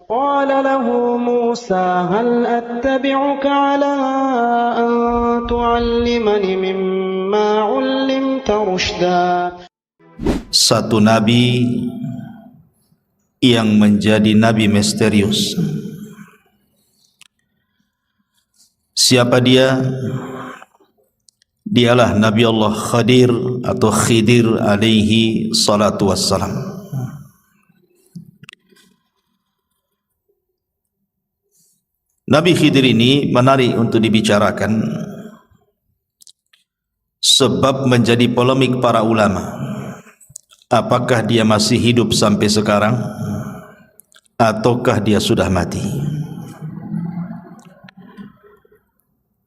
قال له موسى هل أتبعك على أن تعلمني مما علمت رشدا. Satu nabi yang menjadi nabi misterius. Siapa dia? Dialah Nabi Allah Khadir atau Khidir alaihi salatu wassalam. Nabi Khidir ini menarik untuk dibicarakan sebab menjadi polemik para ulama. Apakah dia masih hidup sampai sekarang ataukah dia sudah mati?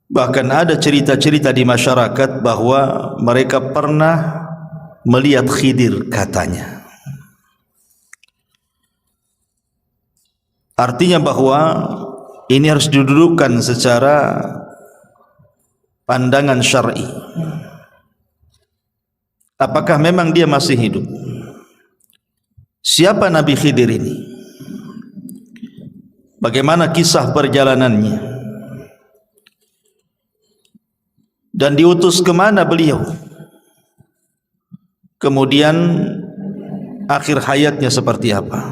Bahkan ada cerita-cerita di masyarakat bahwa mereka pernah melihat Khidir katanya. Artinya bahwa ini harus didudukkan secara pandangan syar'i. Apakah memang dia masih hidup? Siapa Nabi Khidir ini? Bagaimana kisah perjalanannya? Dan diutus ke mana beliau? Kemudian akhir hayatnya seperti apa?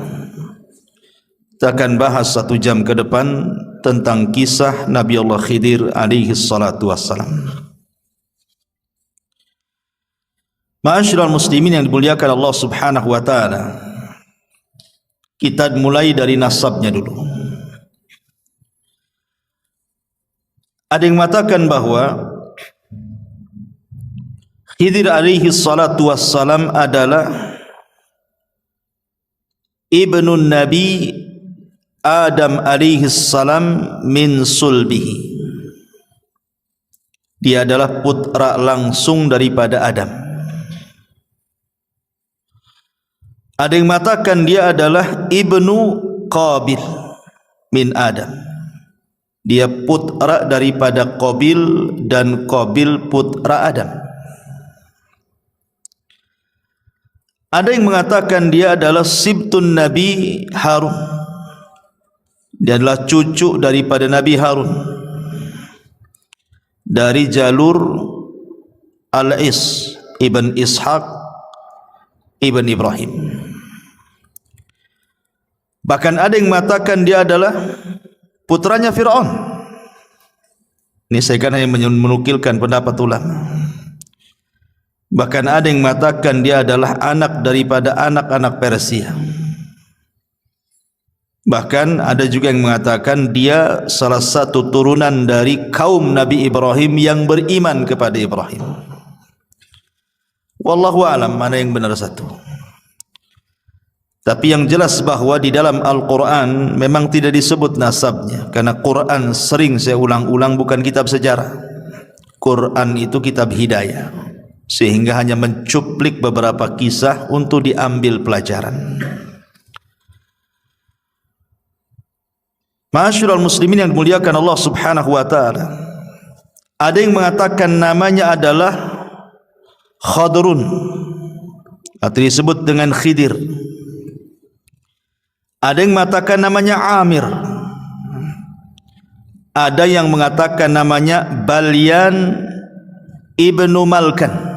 Kita akan bahas 1 jam ke depan tentang kisah Nabi Allah Khidir alaihi salatu wassalam. Ma'asyiral muslimin yang dimuliakan Allah subhanahu wa ta'ala, kita mulai dari nasabnya dulu. Ada yang mengatakan bahwa Khidir alaihi salatu wassalam adalah ibnu Nabi Adam alaihi salam min sulbihi. Dia adalah putra langsung daripada Adam. Ada yang mengatakan dia adalah ibnu Qabil min Adam. Dia putra daripada Qabil dan Qabil putra Adam. Ada yang mengatakan dia adalah sibtun Nabi Harun. Dia adalah cucu daripada Nabi Harun dari jalur Al-Is ibn Ishaq ibn Ibrahim. Bahkan ada yang mengatakan dia adalah putranya Fir'aun. Ini saya kan hanya menukilkan pendapat ulama. Bahkan ada yang mengatakan dia adalah anak daripada anak-anak Persia. Bahkan ada juga yang mengatakan dia salah satu turunan dari kaum Nabi Ibrahim yang beriman kepada Ibrahim. Wallahu a'lam mana yang benar satu. Tapi yang jelas bahwa di dalam Al-Quran memang tidak disebut nasabnya, karena Quran sering saya ulang-ulang bukan kitab sejarah. Quran itu kitab hidayah, sehingga hanya mencuplik beberapa kisah untuk diambil pelajaran. Ma'asyiral muslimin yang dimuliakan Allah subhanahu wa ta'ala, ada yang mengatakan namanya adalah Khadrun atau disebut dengan Khidir. Ada yang mengatakan namanya Amir. Ada yang mengatakan namanya Balyan ibnu Malkan.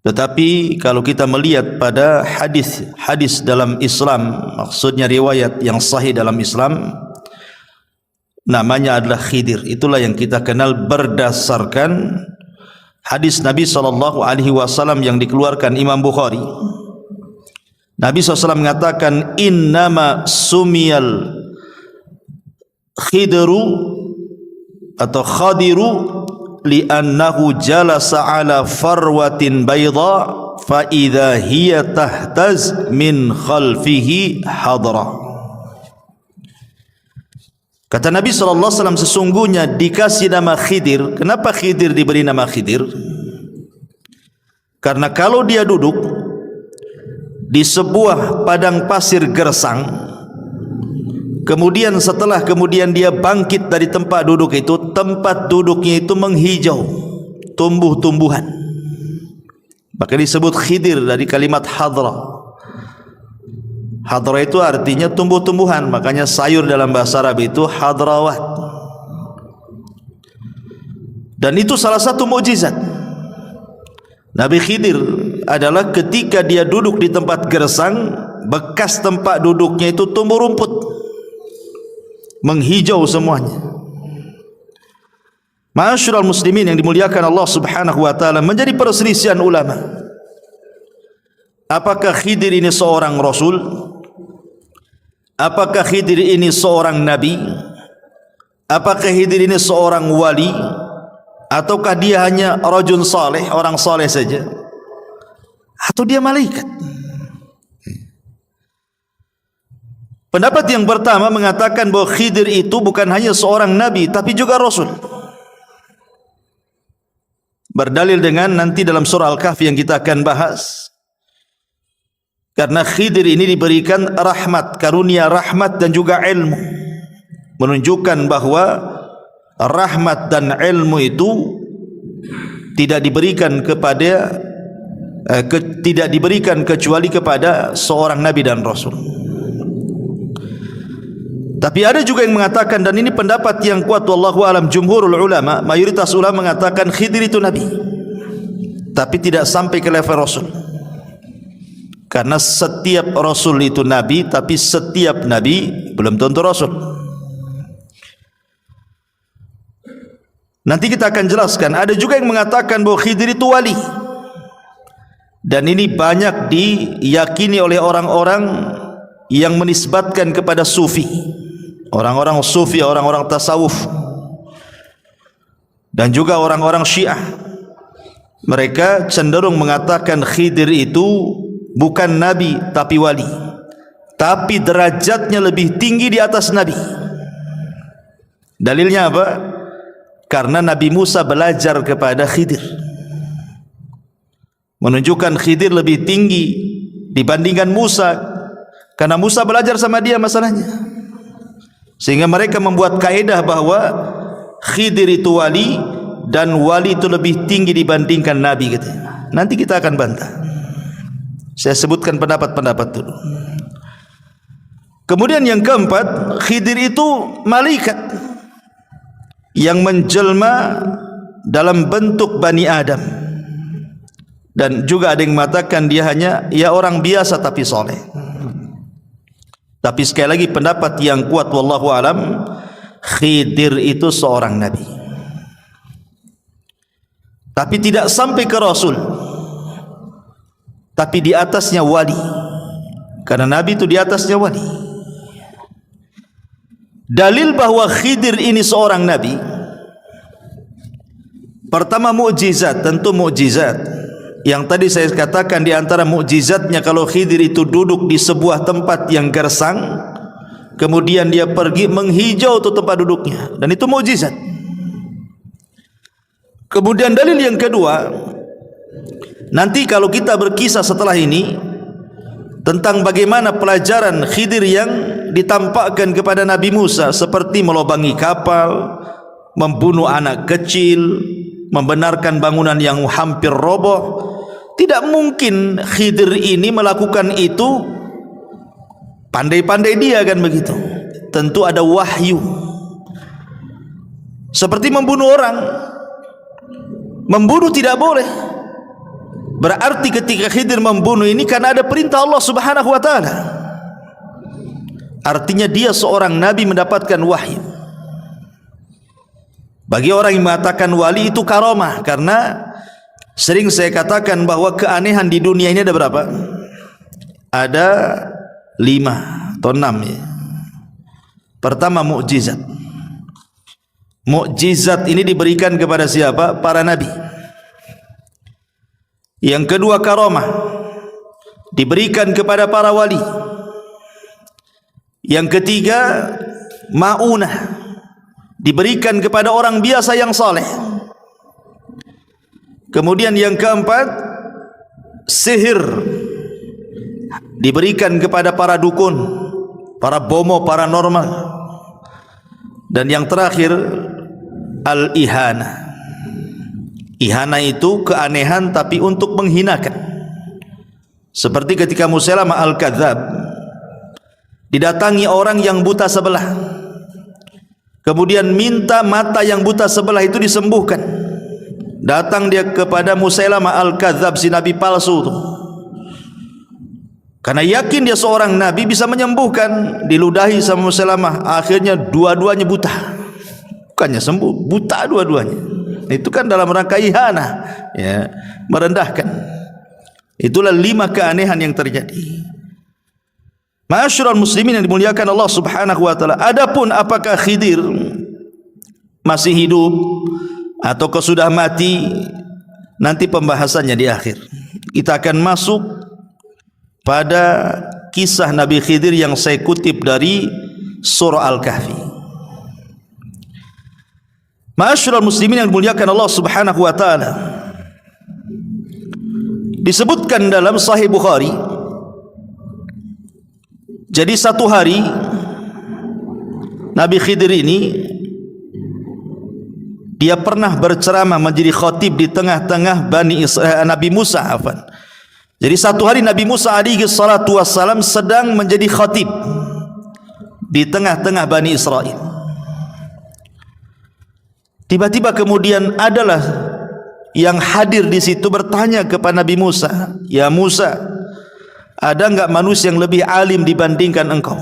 Tetapi kalau kita melihat pada hadis dalam Islam, maksudnya riwayat yang sahih dalam Islam, namanya adalah Khidir. Itulah yang kita kenal berdasarkan hadis Nabi SAW yang dikeluarkan Imam Bukhari. Nabi SAW mengatakan, innama sumiyal khidru atau khadiru li'annahu jalasa ala farwatin bayda fa idza hiya tahtaz min khalfihi hadra. Kata Nabi SAW, sesungguhnya dikasih nama Khidir. Kenapa Khidir diberi nama Khidir? Karena kalau dia duduk di sebuah padang pasir gersang, kemudian setelah dia bangkit dari tempat duduk itu, tempat duduknya itu menghijau, tumbuh-tumbuhan. Maka disebut Khidir dari kalimat hadra. Hadrah itu artinya tumbuh-tumbuhan, makanya sayur dalam bahasa Arab itu hadrawat. Dan itu salah satu mukjizat Nabi Khidir adalah ketika dia duduk di tempat gersang, bekas tempat duduknya itu tumbuh rumput, menghijau semuanya. Ma'asyiral muslimin yang dimuliakan Allah Subhanahu wa taala, menjadi perselisihan ulama. Apakah Khidir ini seorang rasul? Apakah Khidir ini seorang nabi? Apakah Khidir ini seorang wali? Ataukah dia hanya rajul saleh, orang saleh saja? Atau dia malaikat? Pendapat yang pertama mengatakan bahwa Khidir itu bukan hanya seorang nabi, tapi juga rasul. Berdalil dengan nanti dalam surah Al-Kahfi yang kita akan bahas. Karena Khidir ini diberikan rahmat, karunia rahmat dan juga ilmu, menunjukkan bahwa rahmat dan ilmu itu tidak diberikan kepada tidak diberikan kecuali kepada seorang nabi dan rasul. Tapi ada juga yang mengatakan, dan ini pendapat yang kuat wallahu alam, jumhurul ulama, mayoritas ulama mengatakan Khidir itu nabi, tapi tidak sampai ke level rasul. Karena setiap rasul itu nabi, tapi setiap nabi belum tentu rasul. Nanti kita akan jelaskan. Ada juga yang mengatakan bahwa Khidir itu wali, dan ini banyak diyakini oleh orang-orang yang menisbatkan kepada sufi, orang-orang sufi, orang-orang tasawuf, dan juga orang-orang syiah. Mereka cenderung mengatakan Khidir itu bukan nabi tapi wali, tapi derajatnya lebih tinggi di atas nabi. Dalilnya apa? Karena Nabi Musa belajar kepada Khidir, menunjukkan Khidir lebih tinggi dibandingkan Musa, karena Musa belajar sama dia masalahnya. Sehingga mereka membuat kaedah bahwa Khidir itu wali, dan wali itu lebih tinggi dibandingkan nabi gitu. Nanti kita akan bantah. Saya sebutkan pendapat-pendapat dulu. Kemudian yang keempat, Khidir itu malaikat yang menjelma dalam bentuk Bani Adam, dan juga ada yang mengatakan dia hanya orang biasa tapi soleh. Tapi sekali lagi pendapat yang kuat wallahu alam, Khidir itu seorang nabi, tapi tidak sampai ke rasul, tapi di atasnya wali, karena nabi itu di atasnya wali. Dalil bahwa Khidir ini seorang nabi, pertama mukjizat, tentu mukjizat yang tadi saya katakan, di antara mukjizatnya kalau Khidir itu duduk di sebuah tempat yang gersang, kemudian dia pergi menghijau tuh tempat duduknya, dan itu mukjizat. Kemudian dalil yang kedua, nanti kalau kita berkisah setelah ini tentang bagaimana pelajaran Khidir yang ditampakkan kepada Nabi Musa, seperti melobangi kapal, membunuh anak kecil, membenarkan bangunan yang hampir roboh. Tidak mungkin Khidir ini melakukan itu pandai-pandai dia, kan begitu. Tentu ada wahyu. Seperti membunuh orang, membunuh tidak boleh. Berarti ketika Khidir membunuh ini karena ada perintah Allah Subhanahu wa taala. Artinya dia seorang nabi mendapatkan wahyu. Bagi orang yang mengatakan wali itu karomah, karena sering saya katakan bahwa keanehan di dunia ini ada berapa? Ada 5 atau 6 ya. Pertama mukjizat. Mukjizat ini diberikan kepada siapa? Para nabi. Yang kedua karomah, diberikan kepada para wali. Yang ketiga maunah, diberikan kepada orang biasa yang saleh. Kemudian yang keempat sihir, diberikan kepada para dukun, para bomo paranormal. Dan yang terakhir al-ihana. Ihana itu keanehan tapi untuk menghinakan. Seperti ketika Musailamah al-Kadzab didatangi orang yang buta sebelah, kemudian minta mata yang buta sebelah itu disembuhkan. Datang dia kepada Musailamah Al-Kadzab, si nabi palsu itu, karena yakin dia seorang nabi bisa menyembuhkan. Diludahi sama Musailamah, akhirnya dua-duanya buta. Bukannya sembuh, buta dua-duanya. Itu kan dalam rangka ihanah, ya, merendahkan. Itulah 5 keanehan yang terjadi. Ma'asyiral muslimin yang dimuliakan Allah Subhanahu wa taala. Adapun apakah Khidir masih hidup atau sudah mati, nanti pembahasannya di akhir. Kita akan masuk pada kisah Nabi Khidir yang saya kutip dari surah Al-Kahfi. Ma'asyiral muslimin yang dimuliakan Allah Subhanahu wa taala. Disebutkan dalam Sahih Bukhari, jadi satu hari Nabi Khidir ini dia pernah berceramah menjadi khatib di tengah-tengah Nabi Musa. Jadi satu hari Nabi Musa alaihi salatu wassalam sedang menjadi khatib di tengah-tengah Bani Israel. Tiba-tiba kemudian adalah yang hadir di situ bertanya kepada Nabi Musa, "Ya Musa, ada enggak manusia yang lebih alim dibandingkan engkau?"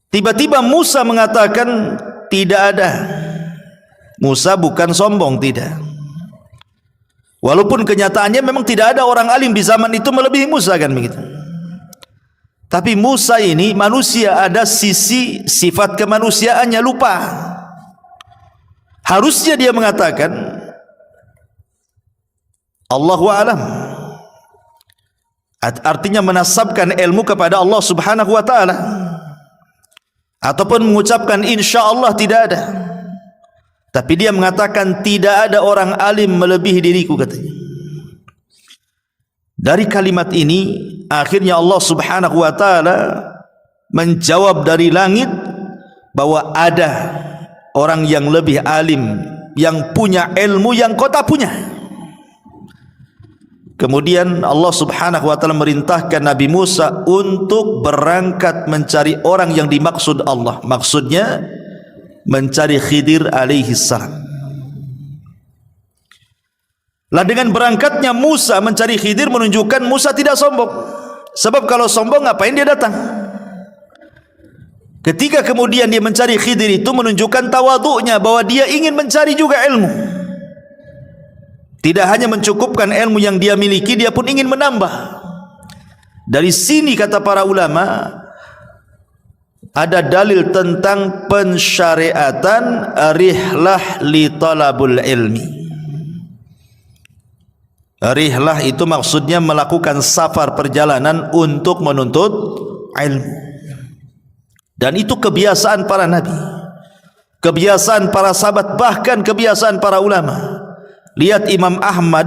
Tiba-tiba Musa mengatakan, "Tidak ada." Musa bukan sombong, tidak. Walaupun kenyataannya memang tidak ada orang alim di zaman itu melebihi Musa, kan begitu. Tapi Musa ini manusia, ada sisi sifat kemanusiaannya lupa. Harusnya dia mengatakan Allahu a'lam, artinya menasabkan ilmu kepada Allah Subhanahu wa taala, ataupun mengucapkan insyaallah tidak ada. Tapi dia mengatakan tidak ada orang alim melebihi diriku, katanya. Dari kalimat ini akhirnya Allah Subhanahu wa taala menjawab dari langit bahwa ada orang yang lebih alim, yang punya ilmu yang kau tak punya. Kemudian Allah Subhanahu wa taala merintahkan Nabi Musa untuk berangkat mencari orang yang dimaksud Allah. Maksudnya mencari Khidir alaihi salam. Lah dengan berangkatnya Musa mencari Khidir menunjukkan Musa tidak sombong. Sebab kalau sombong ngapain dia datang? Ketika kemudian dia mencari Khidir itu menunjukkan tawadhu'nya, bahwa dia ingin mencari juga ilmu. Tidak hanya mencukupkan ilmu yang dia miliki, dia pun ingin menambah. Dari sini kata para ulama, ada dalil tentang pensyariatan rihlah li talabul ilmi. Rihlah itu maksudnya melakukan safar, perjalanan untuk menuntut ilmu. Dan itu kebiasaan para nabi, kebiasaan para sahabat, bahkan kebiasaan para ulama. Lihat Imam Ahmad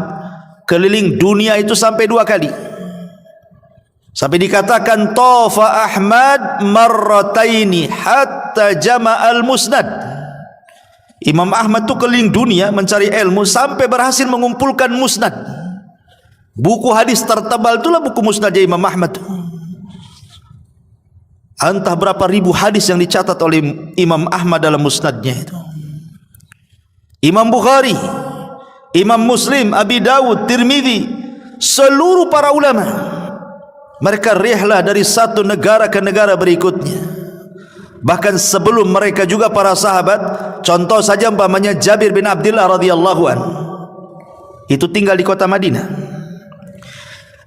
keliling dunia itu sampai 2 kali. Sampai dikatakan tafa Ahmad marrataini hatta jama'al musnad. Imam Ahmad itu keliling dunia mencari ilmu sampai berhasil mengumpulkan musnad. Buku hadis tertebal itulah buku musnadnya Imam Ahmad. Entah berapa ribu hadis yang dicatat oleh Imam Ahmad dalam musnadnya itu. Imam Bukhari, Imam Muslim, Abi Dawud, Tirmidzi, seluruh para ulama, mereka rihlah dari satu negara ke negara berikutnya. Bahkan sebelum mereka juga para sahabat. Contoh saja umpamanya Jabir bin Abdullah radhiyallahu anhu, itu tinggal di kota Madinah.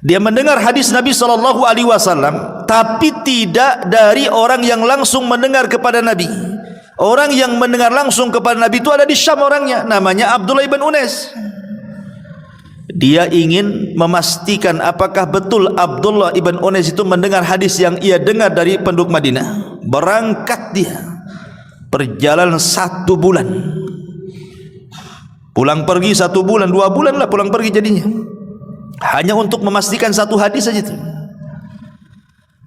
Dia mendengar hadis Nabi SAW, tapi tidak dari orang yang langsung mendengar kepada Nabi. Orang yang mendengar langsung kepada Nabi itu ada di Syam orangnya, namanya Abdullah ibn Unais. Dia ingin memastikan apakah betul Abdullah ibn Unais itu mendengar hadis yang ia dengar dari penduduk Madinah. Berangkat dia, perjalanan 1 bulan, pulang pergi 1 bulan, 2 bulan lah pulang pergi jadinya, hanya untuk memastikan 1 hadis saja itu.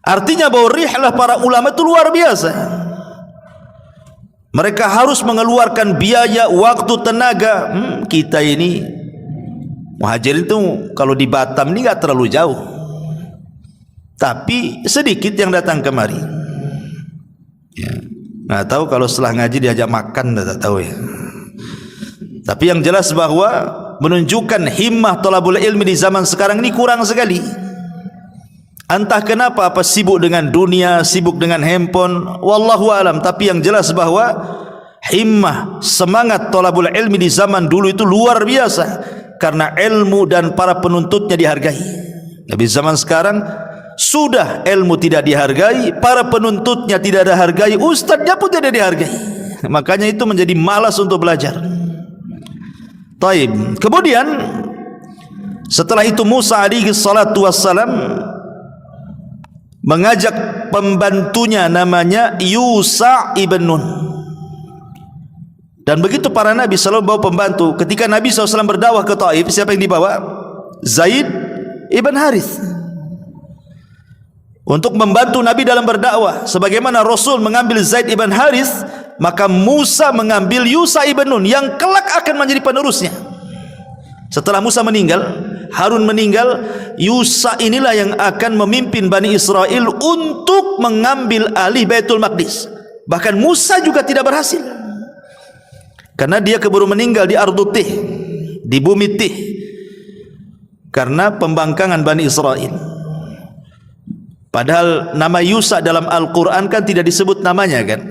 Artinya bahwa rihlah para ulama itu luar biasa. Mereka harus mengeluarkan biaya, waktu, tenaga. Kita ini muhajirin itu kalau di Batam ini enggak terlalu jauh. tapi sedikit yang datang kemari. Ya. Nggak tahu kalau setelah ngaji diajak makan, tak tahu ya. Tapi yang jelas bahwa menunjukkan himmah thalabul ilmi di zaman sekarang ini kurang sekali. Entah kenapa, apa sibuk dengan dunia, sibuk dengan handphone, wallahu alam. Tapi yang jelas bahwa himmah, semangat thalabul ilmi di zaman dulu itu luar biasa, karena ilmu dan para penuntutnya dihargai. Tapi zaman sekarang sudah ilmu tidak dihargai, para penuntutnya tidak dihargai, ustadznya pun tidak dihargai. Makanya itu menjadi malas untuk belajar. Taib. Kemudian setelah itu Musa alaihi salatu wassalam mengajak pembantunya namanya Yusha ibn Nun. Dan begitu para nabi selalu bawa pembantu. Ketika Nabi SAW berdakwah ke Taif, siapa yang dibawa? Zaid ibn Harith, untuk membantu Nabi dalam berdakwah. Sebagaimana Rasul mengambil Zaid ibn Harith, maka Musa mengambil Yusha ibn Nun yang kelak akan menjadi penerusnya. Setelah Musa meninggal, Harun meninggal, Yusha inilah yang akan memimpin Bani Israel untuk mengambil alih Baitul Maqdis. Bahkan Musa juga tidak berhasil, karena dia keburu meninggal di Ardut Tih, di bumi Tih, karena pembangkangan Bani Israel. Padahal nama Yusha dalam Al-Quran kan tidak disebut namanya kan.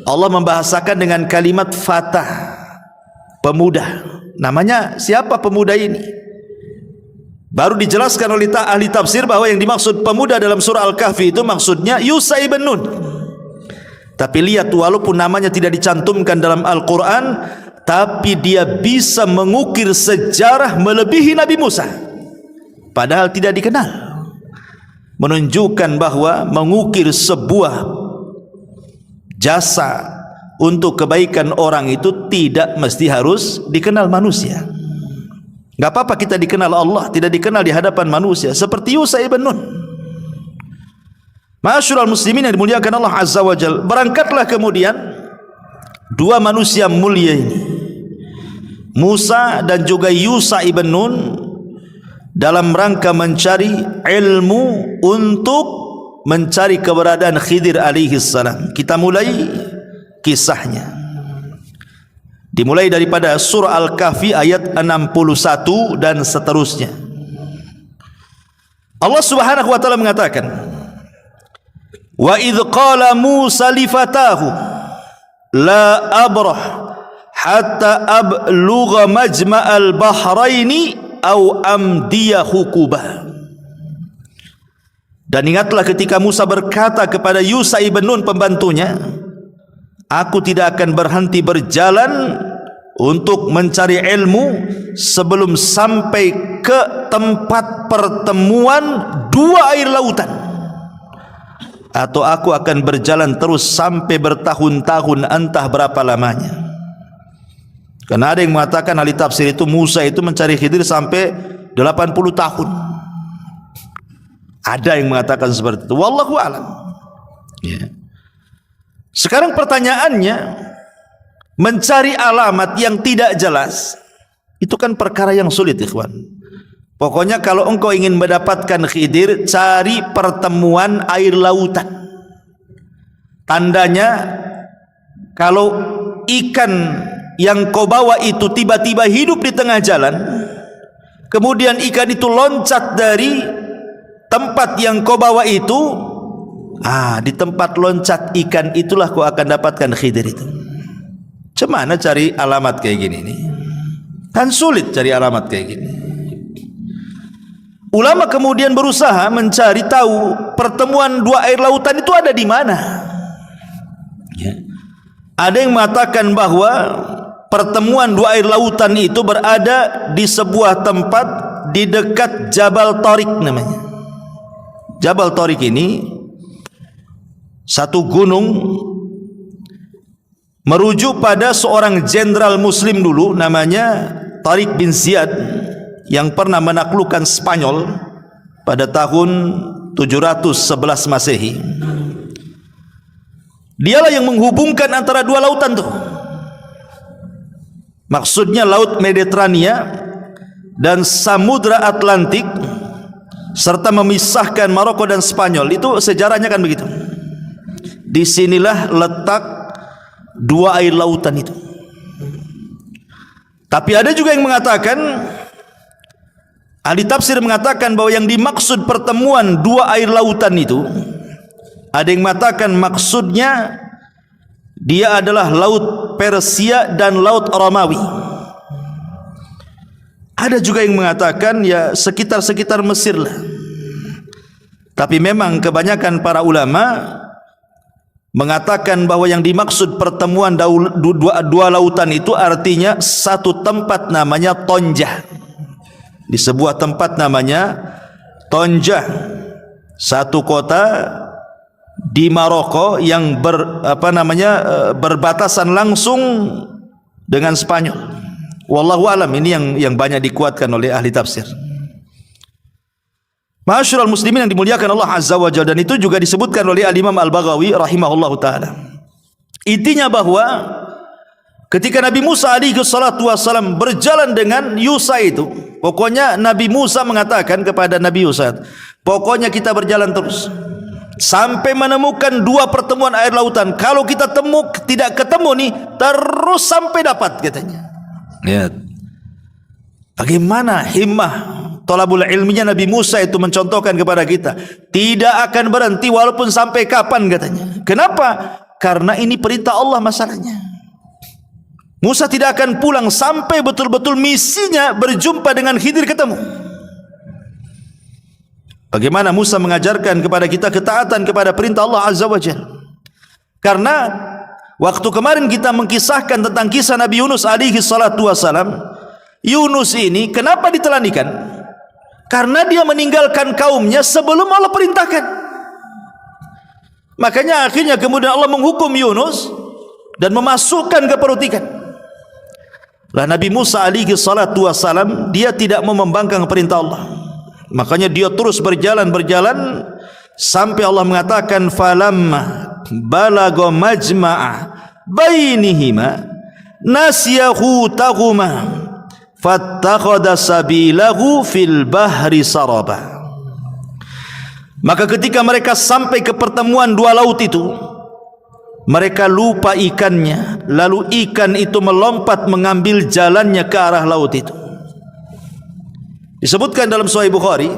Allah membahasakan dengan kalimat fatah, pemuda. Namanya siapa pemuda ini? Baru dijelaskan oleh ahli tafsir bahwa yang dimaksud pemuda dalam surah Al-Kahfi itu maksudnya Yusha ibn Nun. Tapi lihat, walaupun namanya tidak dicantumkan dalam Al-Quran, tapi dia bisa mengukir sejarah melebihi Nabi Musa, padahal tidak dikenal. Menunjukkan bahwa mengukir sebuah jasa untuk kebaikan orang itu tidak mesti harus dikenal manusia. Gak apa-apa kita dikenal Allah, tidak dikenal di hadapan manusia, seperti Yusha ibn Nun. Ma'asyiral muslimin yang dimuliakan Allah Azza wa Jalla, berangkatlah kemudian dua manusia mulia ini, Musa dan juga Yusha ibn Nun, dalam rangka mencari ilmu untuk mencari keberadaan Khidir alaihi salam. Kita mulai kisahnya. Dimulai daripada surah Al-Kahfi ayat 61 dan seterusnya. Allah Subhanahu wa taala mengatakan, "Wa idz qala Musa li fatahu la abrah hatta ablugha majma'al bahraini aw amdiya hukuba." Dan ingatlah ketika Musa berkata kepada Yusha ibn Nun pembantunya, "Aku tidak akan berhenti berjalan untuk mencari ilmu sebelum sampai ke tempat pertemuan dua air lautan, atau aku akan berjalan terus sampai bertahun-tahun, entah berapa lamanya." Karena ada yang mengatakan ahli tafsir itu Musa itu mencari Khidir sampai 80 tahun. Ada yang mengatakan seperti itu, wallahu alam. Ya. Sekarang pertanyaannya, mencari alamat yang tidak jelas itu kan perkara yang sulit, ikhwan. Pokoknya kalau engkau ingin mendapatkan Khidir, cari pertemuan air lautan. Tandanya kalau ikan yang kau bawa itu tiba-tiba hidup di tengah jalan, kemudian ikan itu loncat dari tempat yang kau bawa itu, di tempat loncat ikan itulah kau akan dapatkan Khidir itu. Cemana cari alamat kayak gini nih? Kan sulit cari alamat kayak gini. Ulama kemudian berusaha mencari tahu pertemuan dua air lautan itu ada di mana. Ya. Ada yang mengatakan bahwa pertemuan dua air lautan itu berada di sebuah tempat di dekat Jabal Tariq namanya. Jabal Tariq ini satu gunung merujuk pada seorang jenderal muslim dulu namanya Tariq bin Ziyad yang pernah menaklukkan Spanyol pada tahun 711 Masehi. Dialah yang menghubungkan antara dua lautan tuh. Maksudnya Laut Mediterania dan Samudra Atlantik serta memisahkan Maroko dan Spanyol. Itu sejarahnya kan begitu. Disinilah letak dua air lautan itu. Tapi ada juga yang mengatakan, ahli tafsir mengatakan bahwa yang dimaksud pertemuan dua air lautan itu, ada yang mengatakan maksudnya dia adalah laut Persia dan laut Romawi. Ada juga yang mengatakan ya sekitar Mesir lah. Tapi memang kebanyakan para ulama mengatakan bahwa yang dimaksud pertemuan dua lautan itu artinya satu tempat namanya Tonjah. Di sebuah tempat namanya Tonjah, satu kota di Maroko yang berbatasan langsung dengan Spanyol. Wallahu alam, ini yang banyak dikuatkan oleh ahli tafsir. Ma'asyiral muslimin yang dimuliakan Allah Azza wa Jalla, dan itu juga disebutkan oleh Al-Imam Al-Baghawi rahimahullahu taala. Intinya bahwa ketika Nabi Musa alaihi salatu wasallam berjalan dengan Yusa itu, pokoknya Nabi Musa mengatakan kepada Nabi Yusa, pokoknya kita berjalan terus sampai menemukan dua pertemuan air lautan. Kalau kita tidak ketemu nih, terus sampai dapat, katanya. Lihat bagaimana himmah thalabul ilminya Nabi Musa itu mencontohkan kepada kita, tidak akan berhenti walaupun sampai kapan, katanya. Kenapa? Karena ini perintah Allah masalahnya. Musa tidak akan pulang sampai betul-betul misinya berjumpa dengan Khidir ketemu. Bagaimana Musa mengajarkan kepada kita ketaatan kepada perintah Allah Azza wa Jalla. Karena waktu kemarin kita mengkisahkan tentang kisah Nabi Yunus alaihi salatu wasalam, Yunus ini kenapa ditelanikan? Karena dia meninggalkan kaumnya sebelum Allah perintahkan. Makanya akhirnya kemudian Allah menghukum Yunus dan memasukkan ke perut ikan. Lah Nabi Musa alaihi salatu wasalam, dia tidak mau membangkang perintah Allah. Makanya dia terus berjalan sampai Allah mengatakan falamma balagha majma'a bainihima nasiyahu taghuma fattakhadha sabilahu fil bahri saraba. Maka ketika mereka sampai ke pertemuan dua laut itu, mereka lupa ikannya, lalu ikan itu melompat mengambil jalannya ke arah laut itu. Disebutkan dalam Sahih Bukhari,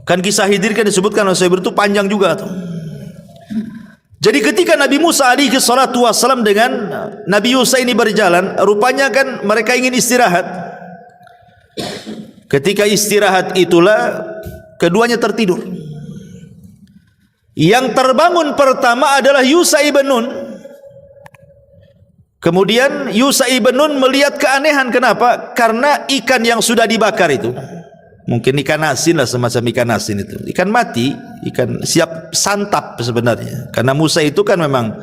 kan kisah Khidir kan disebutkan oleh Sahih Bukhari itu panjang juga tuh. Jadi ketika Nabi Musa alaihi salatu wasallam dengan Nabi Yusa ini berjalan, rupanya kan mereka ingin istirahat. Ketika istirahat itulah keduanya tertidur. Yang terbangun pertama adalah Yusa ibn Nun. Kemudian Yusa ibn Nun melihat keanehan. Kenapa? Karena ikan yang sudah dibakar itu, mungkin ikan asin lah, semacam ikan asin itu, ikan mati, ikan siap santap sebenarnya. Karena Musa itu kan memang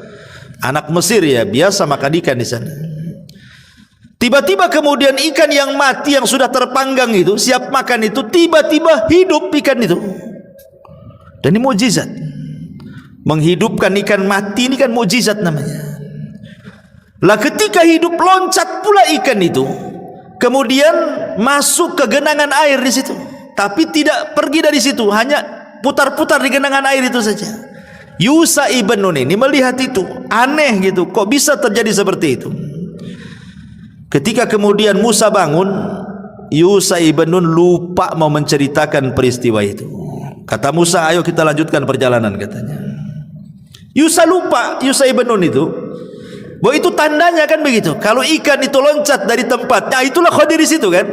anak Mesir ya, biasa makan ikan di sana. Tiba-tiba kemudian ikan yang mati yang sudah terpanggang itu, siap makan itu, tiba-tiba hidup ikan itu. Dan ini mukjizat. Menghidupkan ikan mati ini kan mukjizat namanya. Lah ketika hidup, loncat pula ikan itu, kemudian masuk ke genangan air di situ, tapi tidak pergi dari situ, hanya putar-putar di genangan air itu saja. Yusa ibn Nun ini melihat itu, aneh gitu, kok bisa terjadi seperti itu. Ketika kemudian Musa bangun, Yusa ibn Nun lupa mau menceritakan peristiwa itu. Kata Musa, ayo kita lanjutkan perjalanan, katanya. Yusa lupa, Yusa ibn Nun itu, bahwa itu tandanya kan begitu. Kalau ikan itu loncat dari tempat, nah itulah Khidir di situ kan.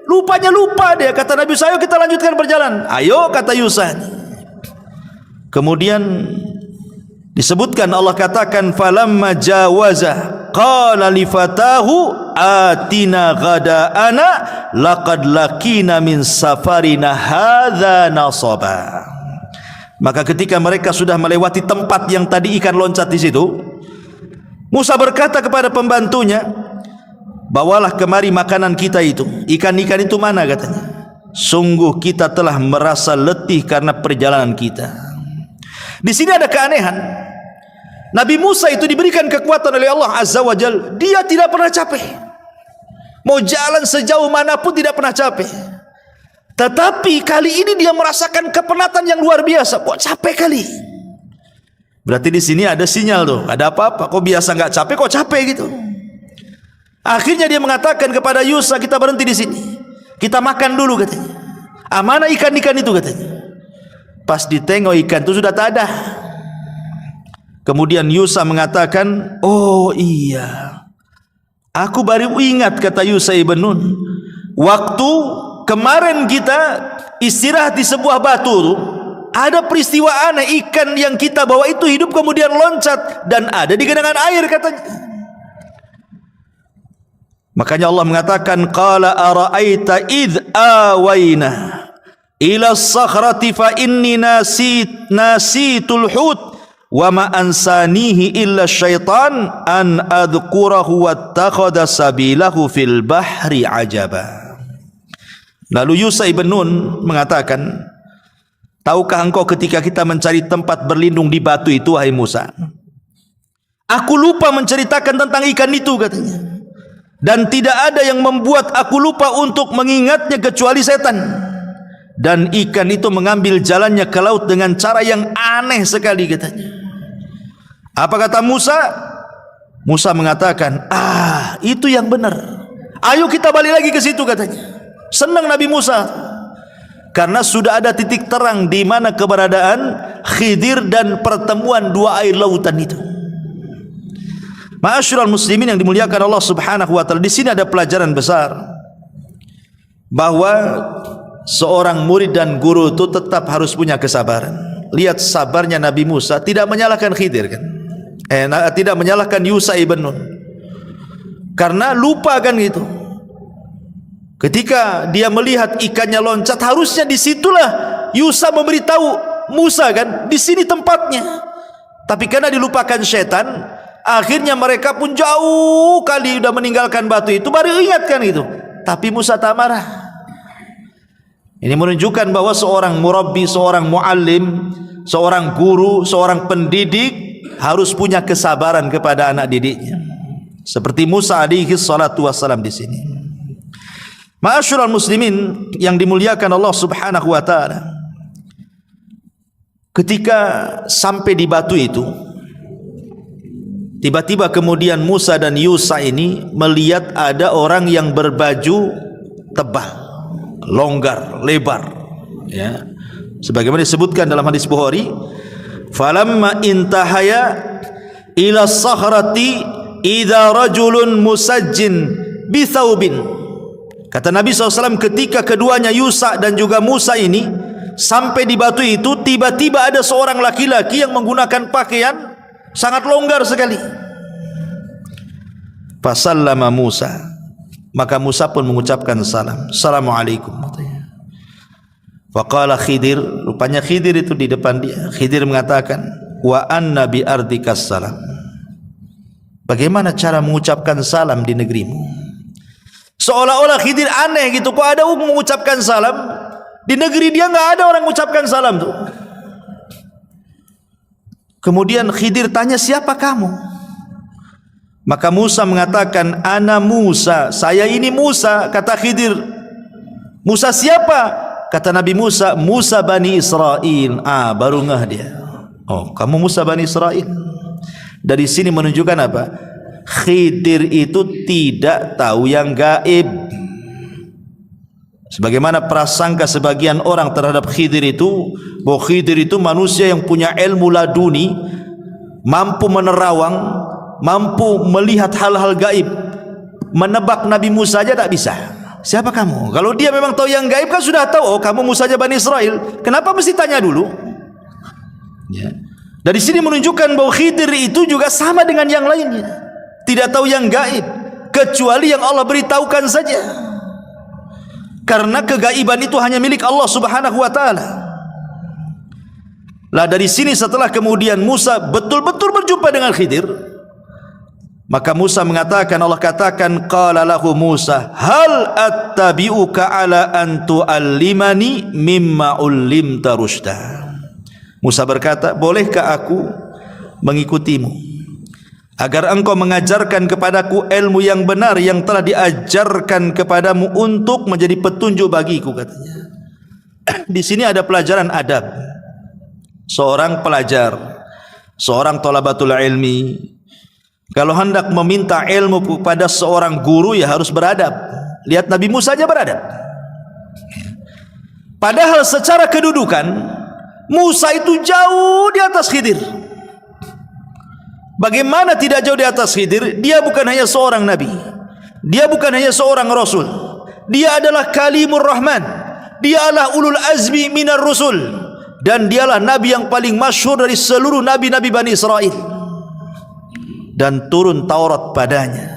Lupanya lupa dia. Kata Nabi Musa, ayo kita lanjutkan perjalanan. Ayo, kata Yusa. Kemudian disebutkan Allah katakan falamma jawaza qala li fatahu atina ghada'ana laqad laqina min safarina hadza nasaba. Maka ketika mereka sudah melewati tempat yang tadi ikan loncat di situ, Musa berkata kepada pembantunya, bawalah kemari makanan kita itu. Ikan-ikan itu mana, katanya. Sungguh kita telah merasa letih karena perjalanan kita. Di sini ada keanehan. Nabi Musa itu diberikan kekuatan oleh Allah Azza wa Jalla. Dia tidak pernah capek. Mau jalan sejauh manapun tidak pernah capek. Tetapi kali ini dia merasakan kepenatan yang luar biasa. Kok capek kali? Berarti di sini ada sinyal tuh, ada apa-apa. Kok biasa nggak capek, kok capek gitu. Akhirnya dia mengatakan kepada Yusa, kita berhenti di sini. Kita makan dulu katanya. Mana ikan-ikan itu katanya. Pas ditengok ikan itu sudah tak ada. Kemudian Yusa mengatakan, oh iya, aku baru ingat, kata Yusa ibn Nun, waktu kemarin kita istirahat di sebuah batu tuh, ada peristiwa aneh, ikan yang kita bawa itu hidup kemudian loncat dan ada di genangan air katanya. Makanya Allah mengatakan, qala ara'aita idh awaina ila as-sakhrati fa inni nasitul hut wa ma ansanihi illa syaitan an adhkurahu wattakhadha sabilahu fil bahri ajaba. Lalu Yusa ibn Nun mengatakan, tahukah engkau ketika kita mencari tempat berlindung di batu itu, wahai Musa, aku lupa menceritakan tentang ikan itu katanya. Dan tidak ada yang membuat aku lupa untuk mengingatnya kecuali setan. Dan ikan itu mengambil jalannya ke laut dengan cara yang aneh sekali katanya. Apa kata Musa? Musa mengatakan, itu yang benar. Ayo kita balik lagi ke situ katanya. Senang Nabi Musa. Karena sudah ada titik terang di mana keberadaan Khidir dan pertemuan dua air lautan itu. Ma'asyiral muslimin yang dimuliakan Allah Subhanahu wa taala, di sini ada pelajaran besar bahwa seorang murid dan guru itu tetap harus punya kesabaran. Lihat sabarnya Nabi Musa, tidak menyalahkan Khidir kan? Tidak menyalahkan Yusa ibn Nun. Karena lupa kan gitu. Ketika dia melihat ikannya loncat, harusnya disitulah Yusa memberitahu Musa kan, di sini tempatnya. Tapi karena dilupakan setan, akhirnya mereka pun jauh kali sudah meninggalkan batu itu, baru ingatkan itu. Tapi Musa tak marah. Ini menunjukkan bahwa seorang murabbi, seorang muallim, seorang guru, seorang pendidik harus punya kesabaran kepada anak didiknya. Seperti Musa alaihi salatu wassalam di sini. Ma'asyiral muslimin yang dimuliakan Allah Subhanahu wa taala. Ketika sampai di batu itu, tiba-tiba kemudian Musa dan Yusa ini melihat ada orang yang berbaju tebal, longgar, lebar, ya. Sebagaimana disebutkan dalam hadis Bukhari, falamma intahaya ila sakhrati idza rajulun musajjin bi thawbin. Kata Nabi SAW, ketika keduanya Yusa dan juga Musa ini sampai di batu itu, tiba-tiba ada seorang laki-laki yang menggunakan pakaian sangat longgar sekali. Fasallama Musa, maka Musa pun mengucapkan salam, assalamualaikum. Faqala Khidir, rupanya Khidir itu di depan dia. Khidir mengatakan, wa anna bi ardikas salam. Bagaimana cara mengucapkan salam di negerimu? Seolah-olah Khidir aneh gitu, kok ada mengucapkan salam di negeri dia, nggak ada orang mengucapkan salam tuh. Kemudian Khidir tanya, siapa kamu? Maka Musa mengatakan, ana Musa, saya ini Musa. Kata Khidir, Musa siapa? Kata Nabi Musa, Musa Bani Israel. Baru ngeh dia. Oh, kamu Musa Bani Israel. Dari sini menunjukkan apa? Khidir itu tidak tahu yang gaib. Sebagaimana prasangka sebagian orang terhadap Khidir itu, bahwa Khidir itu manusia yang punya ilmu laduni, mampu menerawang, mampu melihat hal-hal gaib. Menebak Nabi Musa aja tak bisa. Siapa kamu? Kalau dia memang tahu yang gaib kan sudah tahu, oh kamu Musa aja Bani Israel. Kenapa mesti tanya dulu? Ya. Dari sini menunjukkan bahwa Khidir itu juga sama dengan yang lainnya, tidak tahu yang gaib kecuali yang Allah beritahukan saja. Karena kegaiban itu hanya milik Allah Subhanahu wa taala. Lah dari sini setelah kemudian Musa betul-betul berjumpa dengan Khidir, maka Musa mengatakan, Allah katakan, qala lahu Musa, hal attabi'uka ala an tu'allimani mimma ullimta rusyda. Musa berkata, bolehkah aku mengikutimu agar engkau mengajarkan kepadaku ilmu yang benar yang telah diajarkan kepadamu untuk menjadi petunjuk bagiku, katanya. Di sini ada pelajaran adab. Seorang pelajar, seorang thalabatul ilmi, kalau hendak meminta ilmu kepada seorang guru ya harus beradab. Lihat Nabi Musa aja beradab. Padahal secara kedudukan Musa itu jauh di atas Khidir. Bagaimana tidak jauh di atas Khidir? Dia bukan hanya seorang nabi, dia bukan hanya seorang rasul, dia adalah kalimur rahman, dia adalah ulul azmi minar rusul, dan dialah nabi yang paling masyhur dari seluruh nabi-nabi Bani Israel, dan turun Taurat padanya.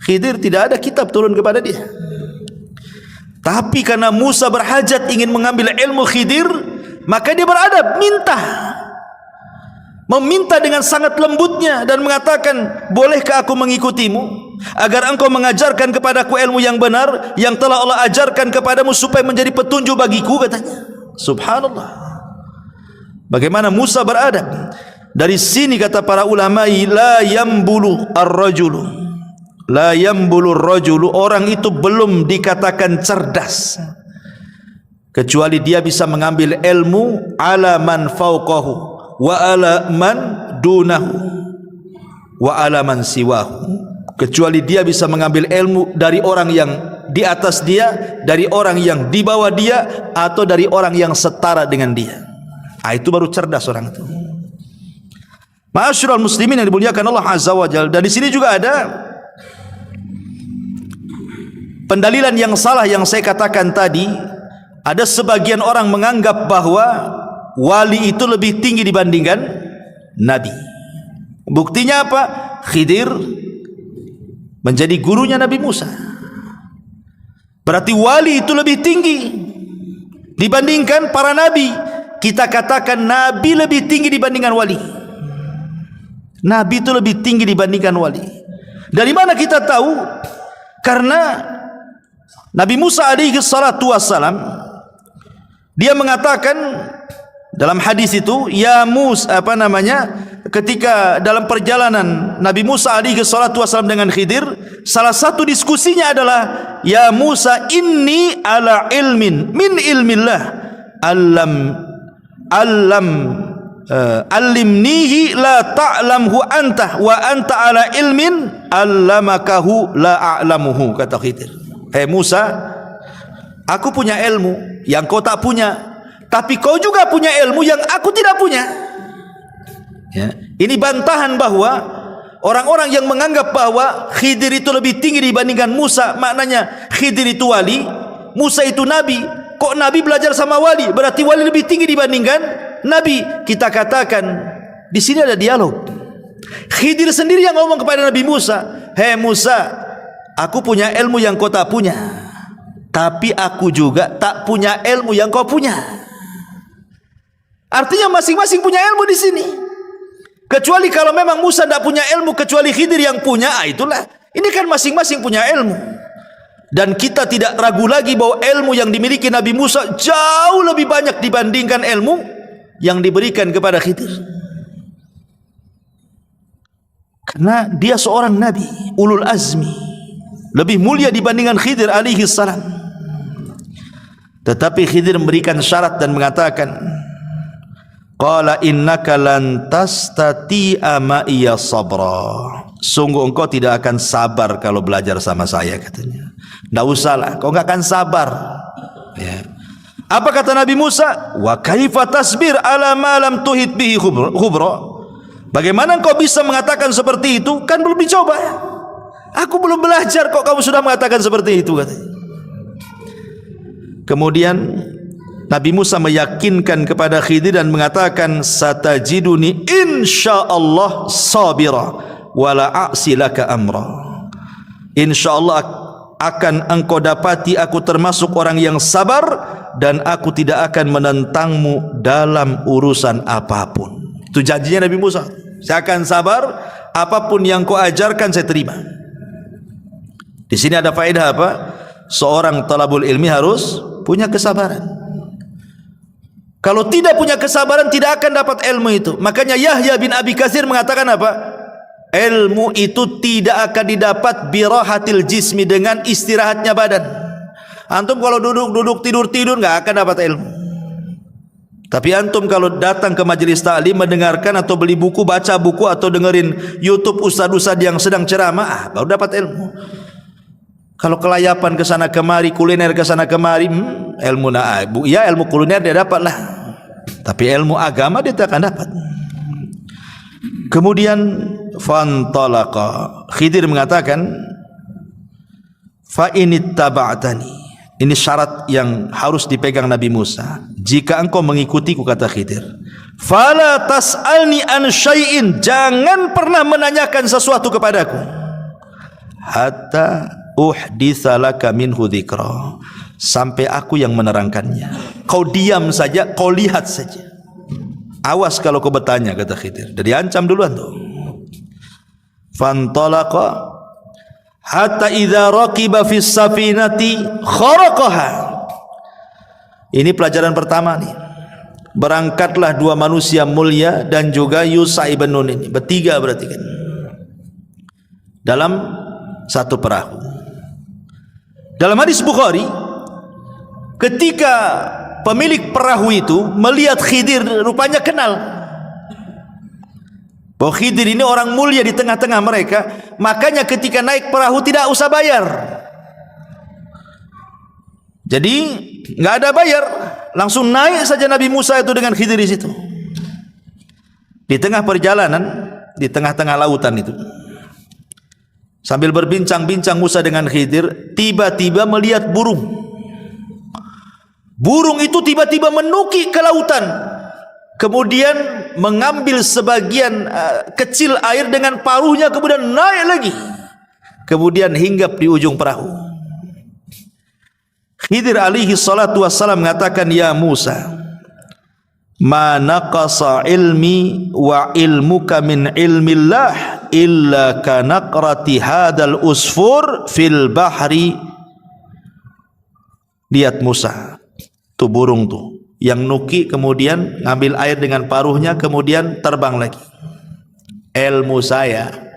Khidir tidak ada kitab turun kepada dia. Tapi karena Musa berhajat ingin mengambil ilmu Khidir, maka dia beradab, meminta dengan sangat lembutnya dan mengatakan, bolehkah aku mengikutimu agar engkau mengajarkan kepadaku ilmu yang benar yang telah Allah ajarkan kepadamu supaya menjadi petunjuk bagiku, katanya. Subhanallah, bagaimana Musa beradab. Dari sini kata para ulama, la yambulu ar-rajulu, la yambulu ar-rajulu, orang itu belum dikatakan cerdas kecuali dia bisa mengambil ilmu ala man fauqahu wa ala man dunahu wa ala man siwahu, kecuali dia bisa mengambil ilmu dari orang yang di atas dia, dari orang yang di bawah dia, atau dari orang yang setara dengan dia. Itu baru cerdas orang itu. Ma'asyiral muslimin yang dimuliakan Allah Azza wa Jalla. Dan di sini juga ada pendalilan yang salah yang saya katakan tadi. Ada sebagian orang menganggap bahwa wali itu lebih tinggi dibandingkan nabi. Buktinya apa? Khidir menjadi gurunya Nabi Musa. Berarti wali itu lebih tinggi dibandingkan para nabi. Kita katakan nabi lebih tinggi dibandingkan wali. Nabi itu lebih tinggi dibandingkan wali. Dari mana kita tahu? Karena Nabi Musa alaihi salatu wassalam, dia mengatakan dalam hadis itu, ya Musa, ketika dalam perjalanan Nabi Musa alaihi salatu wassalam dengan Khidir, salah satu diskusinya adalah, ya Musa, inni ala ilmin min ilmillah allimnihi la ta'lamhu anta wa anta ala ilmin allamakahu la a'lamuhu, kata Khidir. Hei Musa, aku punya ilmu yang kau tak punya, tapi kau juga punya ilmu yang aku tidak punya. Ya. Ini bantahan bahwa orang-orang yang menganggap bahwa Khidir itu lebih tinggi dibandingkan Musa, maknanya Khidir itu wali, Musa itu nabi. Kok nabi belajar sama wali, berarti wali lebih tinggi dibandingkan nabi. Kita katakan di sini ada dialog. Khidir sendiri yang ngomong kepada Nabi Musa, hei Musa, aku punya ilmu yang kau tak punya, tapi aku juga tak punya ilmu yang kau punya. Artinya masing-masing punya ilmu di sini. Kecuali kalau memang Musa tidak punya ilmu kecuali Khidir yang punya, itulah. Ini kan masing-masing punya ilmu. Dan kita tidak ragu lagi bahwa ilmu yang dimiliki Nabi Musa jauh lebih banyak dibandingkan ilmu yang diberikan kepada Khidir. Karena dia seorang nabi, ulul azmi, lebih mulia dibandingkan Khidir alaihi salam. Tetapi Khidir memberikan syarat dan mengatakan, qala innaka lan tastati'a ma'iya sabra. Sungguh engkau tidak akan sabar kalau belajar sama saya, katanya. Tidak usahlah, kau enggak akan sabar. Ya. Apa kata Nabi Musa? Wa kaifa tasbir ala ma lam tuhit bihi khubra. Bagaimana engkau bisa mengatakan seperti itu? Kan belum dicoba. Aku belum belajar kok kamu sudah mengatakan seperti itu, katanya. Kemudian Nabi Musa meyakinkan kepada Khidir dan mengatakan, satajiduni insyaallah sabira wala a'silaka amra. Insyaallah akan engkau dapati aku termasuk orang yang sabar dan aku tidak akan menentangmu dalam urusan apapun. Itu janjinya Nabi Musa. Saya akan sabar, apapun yang kau ajarkan saya terima. Di sini ada faedah apa? Seorang talabul ilmi harus punya kesabaran. Kalau tidak punya kesabaran tidak akan dapat ilmu itu. Makanya Yahya bin Abi Katsir mengatakan apa? Ilmu itu tidak akan didapat birahatil jismi, dengan istirahatnya badan. Antum kalau duduk tidur nggak akan dapat ilmu. Tapi antum kalau datang ke majelis taklim, mendengarkan atau beli buku, baca buku atau dengerin YouTube ustadz-ustadz yang sedang ceramah, baru dapat ilmu. Kalau kelayapan ke sana kemari, kuliner ke sana kemari, ilmu ya ilmu kuliner dia dapat lah. Tapi ilmu agama dia tak akan dapat. Kemudian fantalaqa, Khidir mengatakan, fa inittaba'tani. Ini syarat yang harus dipegang Nabi Musa. Jika engkau mengikutiku, kata Khidir, fala tas'alni an syai'in, jangan pernah menanyakan sesuatu kepadaku, hatta uhditsa laka minhu dzikra, sampai aku yang menerangkannya. Kau diam saja, kau lihat saja. Awas kalau kau bertanya, kata Khidir. Jadi ancam duluan tuh. Fantalaqa hatta idza raqiba fis safinati kharaqaha. Ini pelajaran pertama nih. Berangkatlah dua manusia mulia dan juga Yusha ibn Nun, ini bertiga berarti kan, dalam satu perahu. Dalam hadis Bukhari, ketika pemilik perahu itu melihat Khidir, rupanya kenal bahwa Khidir ini orang mulia di tengah-tengah mereka, makanya ketika naik perahu tidak usah bayar. Jadi nggak ada bayar, langsung naik saja Nabi Musa itu dengan Khidir di situ. Di tengah perjalanan, di tengah-tengah lautan itu, sambil berbincang-bincang Musa dengan Khidir, tiba-tiba melihat burung. Burung itu tiba-tiba menukik ke lautan, kemudian mengambil sebagian kecil air dengan paruhnya, kemudian naik lagi, kemudian hinggap di ujung perahu. Khidir alaihi salatu wassalam mengatakan, ya Musa, ma naqasa ilmi wa ilmuka min ilmillah illa ka naqrati hadal usfur fil bahri. Lihat Musa, tuh burung tuh yang nuki, kemudian ngambil air dengan paruhnya, kemudian terbang lagi. Ilmu saya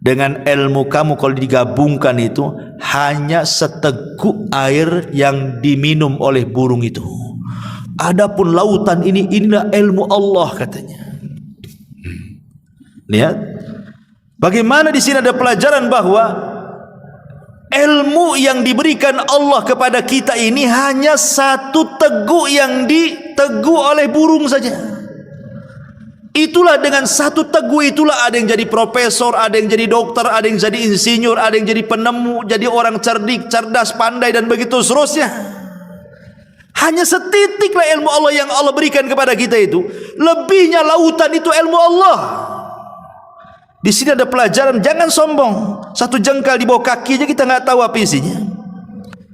dengan ilmu kamu kalau digabungkan itu hanya seteguk air yang diminum oleh burung itu. Adapun lautan ini, inilah ilmu Allah, katanya. Lihat bagaimana di sini ada pelajaran bahwa ilmu yang diberikan Allah kepada kita ini hanya satu teguk yang diteguk oleh burung saja. Itulah dengan satu teguk itulah ada yang jadi profesor, ada yang jadi dokter, ada yang jadi insinyur, ada yang jadi penemu, jadi orang cerdik, cerdas, pandai, dan begitu seterusnya. Hanya setitiklah ilmu Allah yang Allah berikan kepada kita itu. Lebihnya lautan itu ilmu Allah. Di sini ada pelajaran, jangan sombong. Satu jengkal di bawah kaki aja kita nggak tahu apa isinya.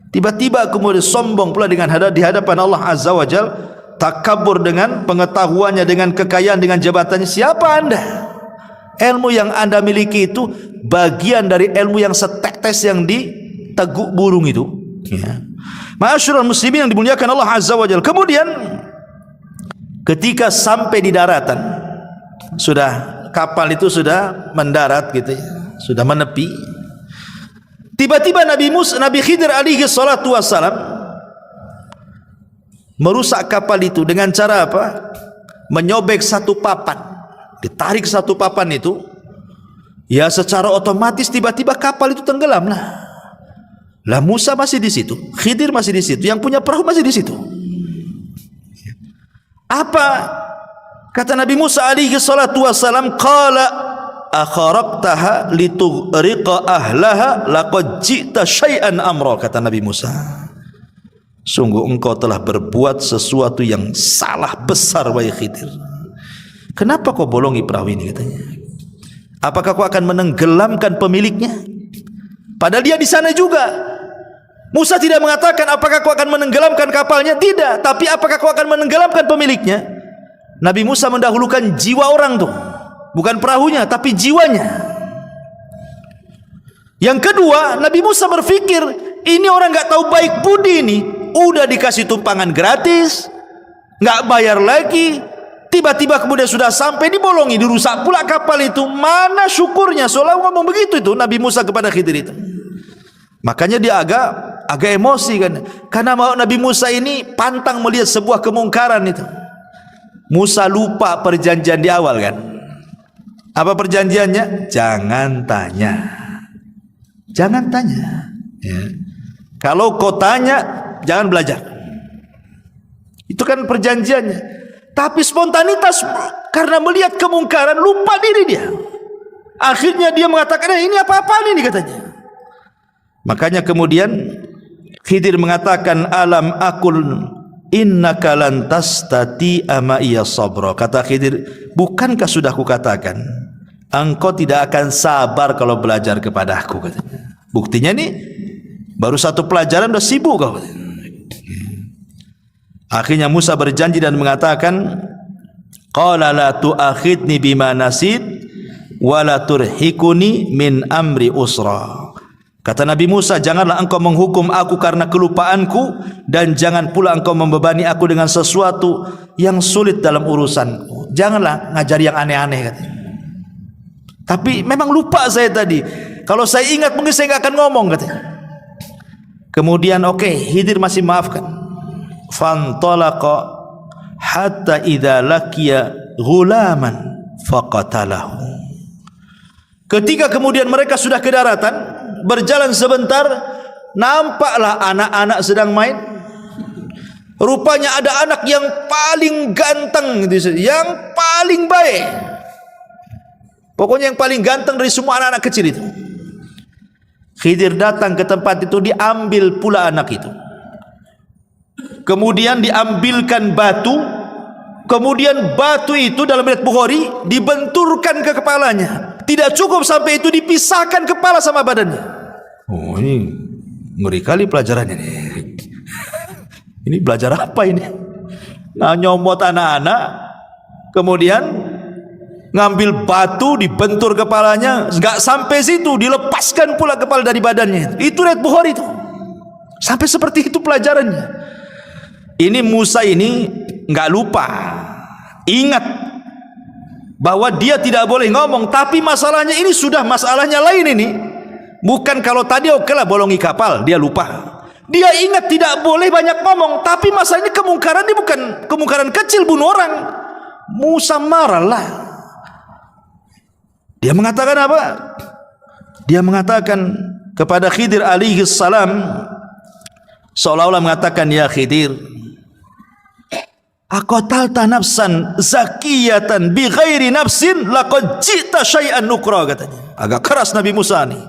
Tiba-tiba kemudian sombong pula di hadapan Allah Azza wa Jalla. Takabur dengan pengetahuannya, dengan kekayaan, dengan jabatannya. Siapa anda? Ilmu yang anda miliki itu bagian dari ilmu yang setetes yang diteguk burung itu, ya. Ma'asyiral muslimin yang dimuliakan Allah Azza wa Jalla. Kemudian ketika sampai di daratan, sudah kapal itu sudah mendarat gitu ya, sudah menepi. Tiba-tiba Nabi Khidir alaihi salatu wassalam merusak kapal itu dengan cara apa? Menyobek satu papan. Ditarik satu papan itu, ya secara otomatis tiba-tiba kapal itu tenggelam lah. Lah Musa masih di situ, Khidir masih di situ, yang punya perahu masih di situ. Apa kata Nabi Musa alaihi salatu wassalam? Qala akharaqtaha litughriqa ahlaha laqad ji'ta syai'an amra, kata Nabi Musa. Sungguh engkau telah berbuat sesuatu yang salah besar, wahai Khidir. Kenapa kau bolongi perahu ini, katanya? Apakah kau akan menenggelamkan pemiliknya? Padahal dia di sana juga. Musa tidak mengatakan apakah kau akan menenggelamkan kapalnya, tidak. Tapi apakah kau akan menenggelamkan pemiliknya? Nabi Musa mendahulukan jiwa orang tuh, bukan perahunya, tapi jiwanya. Yang kedua, Nabi Musa berpikir, ini orang nggak tahu baik budi ini. Udah dikasih tumpangan gratis, nggak bayar lagi, tiba-tiba kemudian sudah sampai dibolongi, dirusak pula kapal itu. Mana syukurnya? Seolah ngomong begitu itu Nabi Musa kepada Khidir itu. Makanya dia agak agak emosi kan, karena Nabi Musa ini pantang melihat sebuah kemungkaran itu. Musa lupa perjanjian di awal kan. Apa perjanjiannya? Jangan tanya. Jangan tanya. Ya. Kalau kau tanya, jangan belajar. Itu kan perjanjiannya. Tapi spontanitas karena melihat kemungkaran lupa diri dia. Akhirnya dia mengatakan, ini apa-apaan ini katanya. Makanya kemudian Khidir mengatakan, alam akul innaka lan tastati'a ma'iya sabra. Kata Khidir, bukankah sudah kukatakan engkau tidak akan sabar kalau belajar kepada aku katanya. Buktinya nih baru satu pelajaran udah sibuk kau katanya. Akhirnya Musa berjanji dan mengatakan, qala la tu'akhidni bima nasid wa la turhikuni min amri usra. Kata Nabi Musa, janganlah engkau menghukum aku karena kelupaanku, dan jangan pula engkau membebani aku dengan sesuatu yang sulit dalam urusanku. Janganlah ngajar yang aneh-aneh katanya. Tapi memang lupa saya tadi. Kalau saya ingat mungkin saya nggak akan ngomong katanya. Kemudian Khidir masih maafkan. Fantalaqa hatta idza laqiya ghulaman faqatalahu. Ketika kemudian mereka sudah ke daratan, berjalan sebentar, nampaklah anak-anak sedang main. Rupanya ada anak yang paling ganteng, yang paling baik. Pokoknya yang paling ganteng dari semua anak-anak kecil itu. Khidir datang ke tempat itu, diambil pula anak itu. Kemudian diambilkan batu. Kemudian batu itu dalam riwayat Bukhari dibenturkan ke kepalanya. Tidak cukup sampai itu, dipisahkan kepala sama badannya. Oh, ini ngeri kali pelajarannya nih. Ini belajar apa ini? Nah, nyomot anak-anak, kemudian ngambil batu dibentur kepalanya, nggak sampai situ, dilepaskan pula kepala dari badannya. Itu riwayat Bukhari itu. Sampai seperti itu pelajarannya. Ini Musa ini nggak lupa, ingat bahwa dia tidak boleh ngomong, tapi masalahnya ini sudah masalahnya lain ini. Bukan kalau tadi lah bolongi kapal, dia lupa. Dia ingat tidak boleh banyak ngomong, tapi masalahnya kemungkaran ini bukan kemungkaran kecil, bunuh orang. Musa marahlah. Dia mengatakan apa? Dia mengatakan kepada Khidir alaihi salam, seolah-olah mengatakan, ya Khidir, aqatalta nafsan zakiyatan bi ghairi nafsin laqad ji'ta syai'an nukra katanya. Agak keras Nabi Musa nih.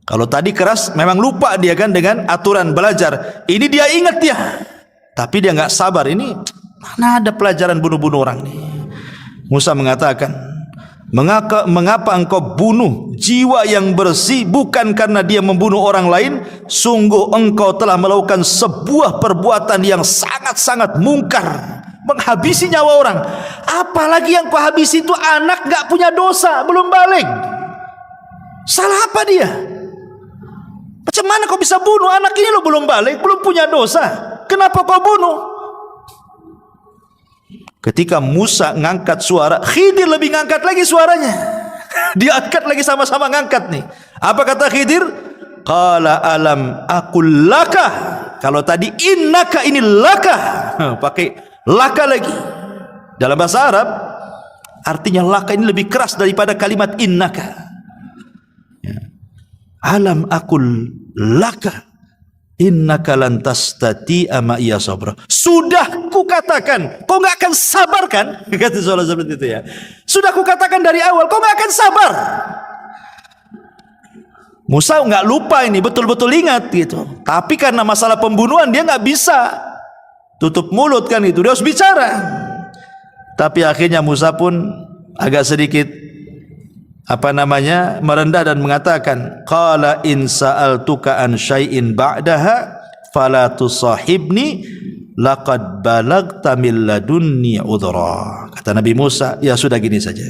Kalau tadi keras memang lupa dia kan dengan aturan belajar. Ini dia ingat dia. Tapi dia enggak sabar. Ini mana ada pelajaran bunuh-bunuh orang nih. Musa mengatakan, mengapa engkau bunuh jiwa yang bersih bukan karena dia membunuh orang lain? Sungguh engkau telah melakukan sebuah perbuatan yang sangat-sangat mungkar, menghabisi nyawa orang. Apalagi yang kau habisi itu anak gak punya dosa, belum balik. Salah apa dia? Macam mana kau bisa bunuh anak ini? Lo belum balik, belum punya dosa, kenapa kau bunuh? Ketika Musa ngangkat suara, Khidir lebih ngangkat lagi suaranya. Diangkat lagi, sama-sama ngangkat nih. Apa kata Khidir? Qala alam aqul laka. Kalau tadi innaka, ini laka. Pakai laka lagi. Dalam bahasa Arab artinya laka ini lebih keras daripada kalimat innaka. Alam aqul laka innaka lan tastati'a ma'iya sabra. Sudah kukatakan, kau enggak akan sabar kan? Kata soal seperti itu ya. Sudah kukatakan dari awal, kau enggak akan sabar. Musa enggak lupa ini, betul-betul ingat gitu. Tapi karena masalah pembunuhan dia enggak bisa tutup mulut kan itu, dia harus bicara. Tapi akhirnya Musa pun agak sedikit merendah dan mengatakan, qala in sa'altuka an syai'in ba'daha fala tusahibni laqad balagta min ladunni udhra. Kata Nabi Musa, ya sudah gini saja,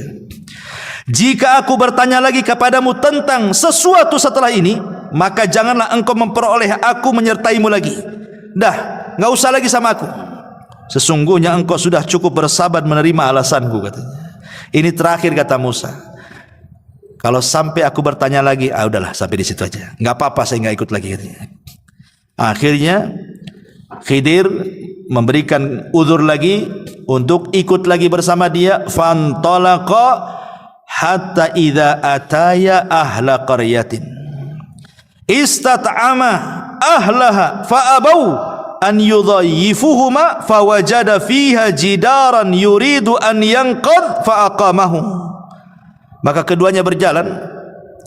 jika aku bertanya lagi kepadamu tentang sesuatu setelah ini, maka janganlah engkau memperoleh aku menyertaimu lagi. Dah, enggak usah lagi sama aku. Sesungguhnya engkau sudah cukup bersabar menerima alasanku katanya. Ini terakhir kata Musa. Kalau sampai aku bertanya lagi, udahlah sampai di situ aja. Enggak apa-apa, saya enggak ikut lagi katanya. Akhirnya Khidir memberikan uzur lagi untuk ikut lagi bersama dia. Fantalaqa hatta idza ataya ahla qaryatin istat'ama ahlaha fa'abau an yudhayyifuhuma fawajada fiha jidaran yuridu an yanqad fa'aqamahu. Maka keduanya berjalan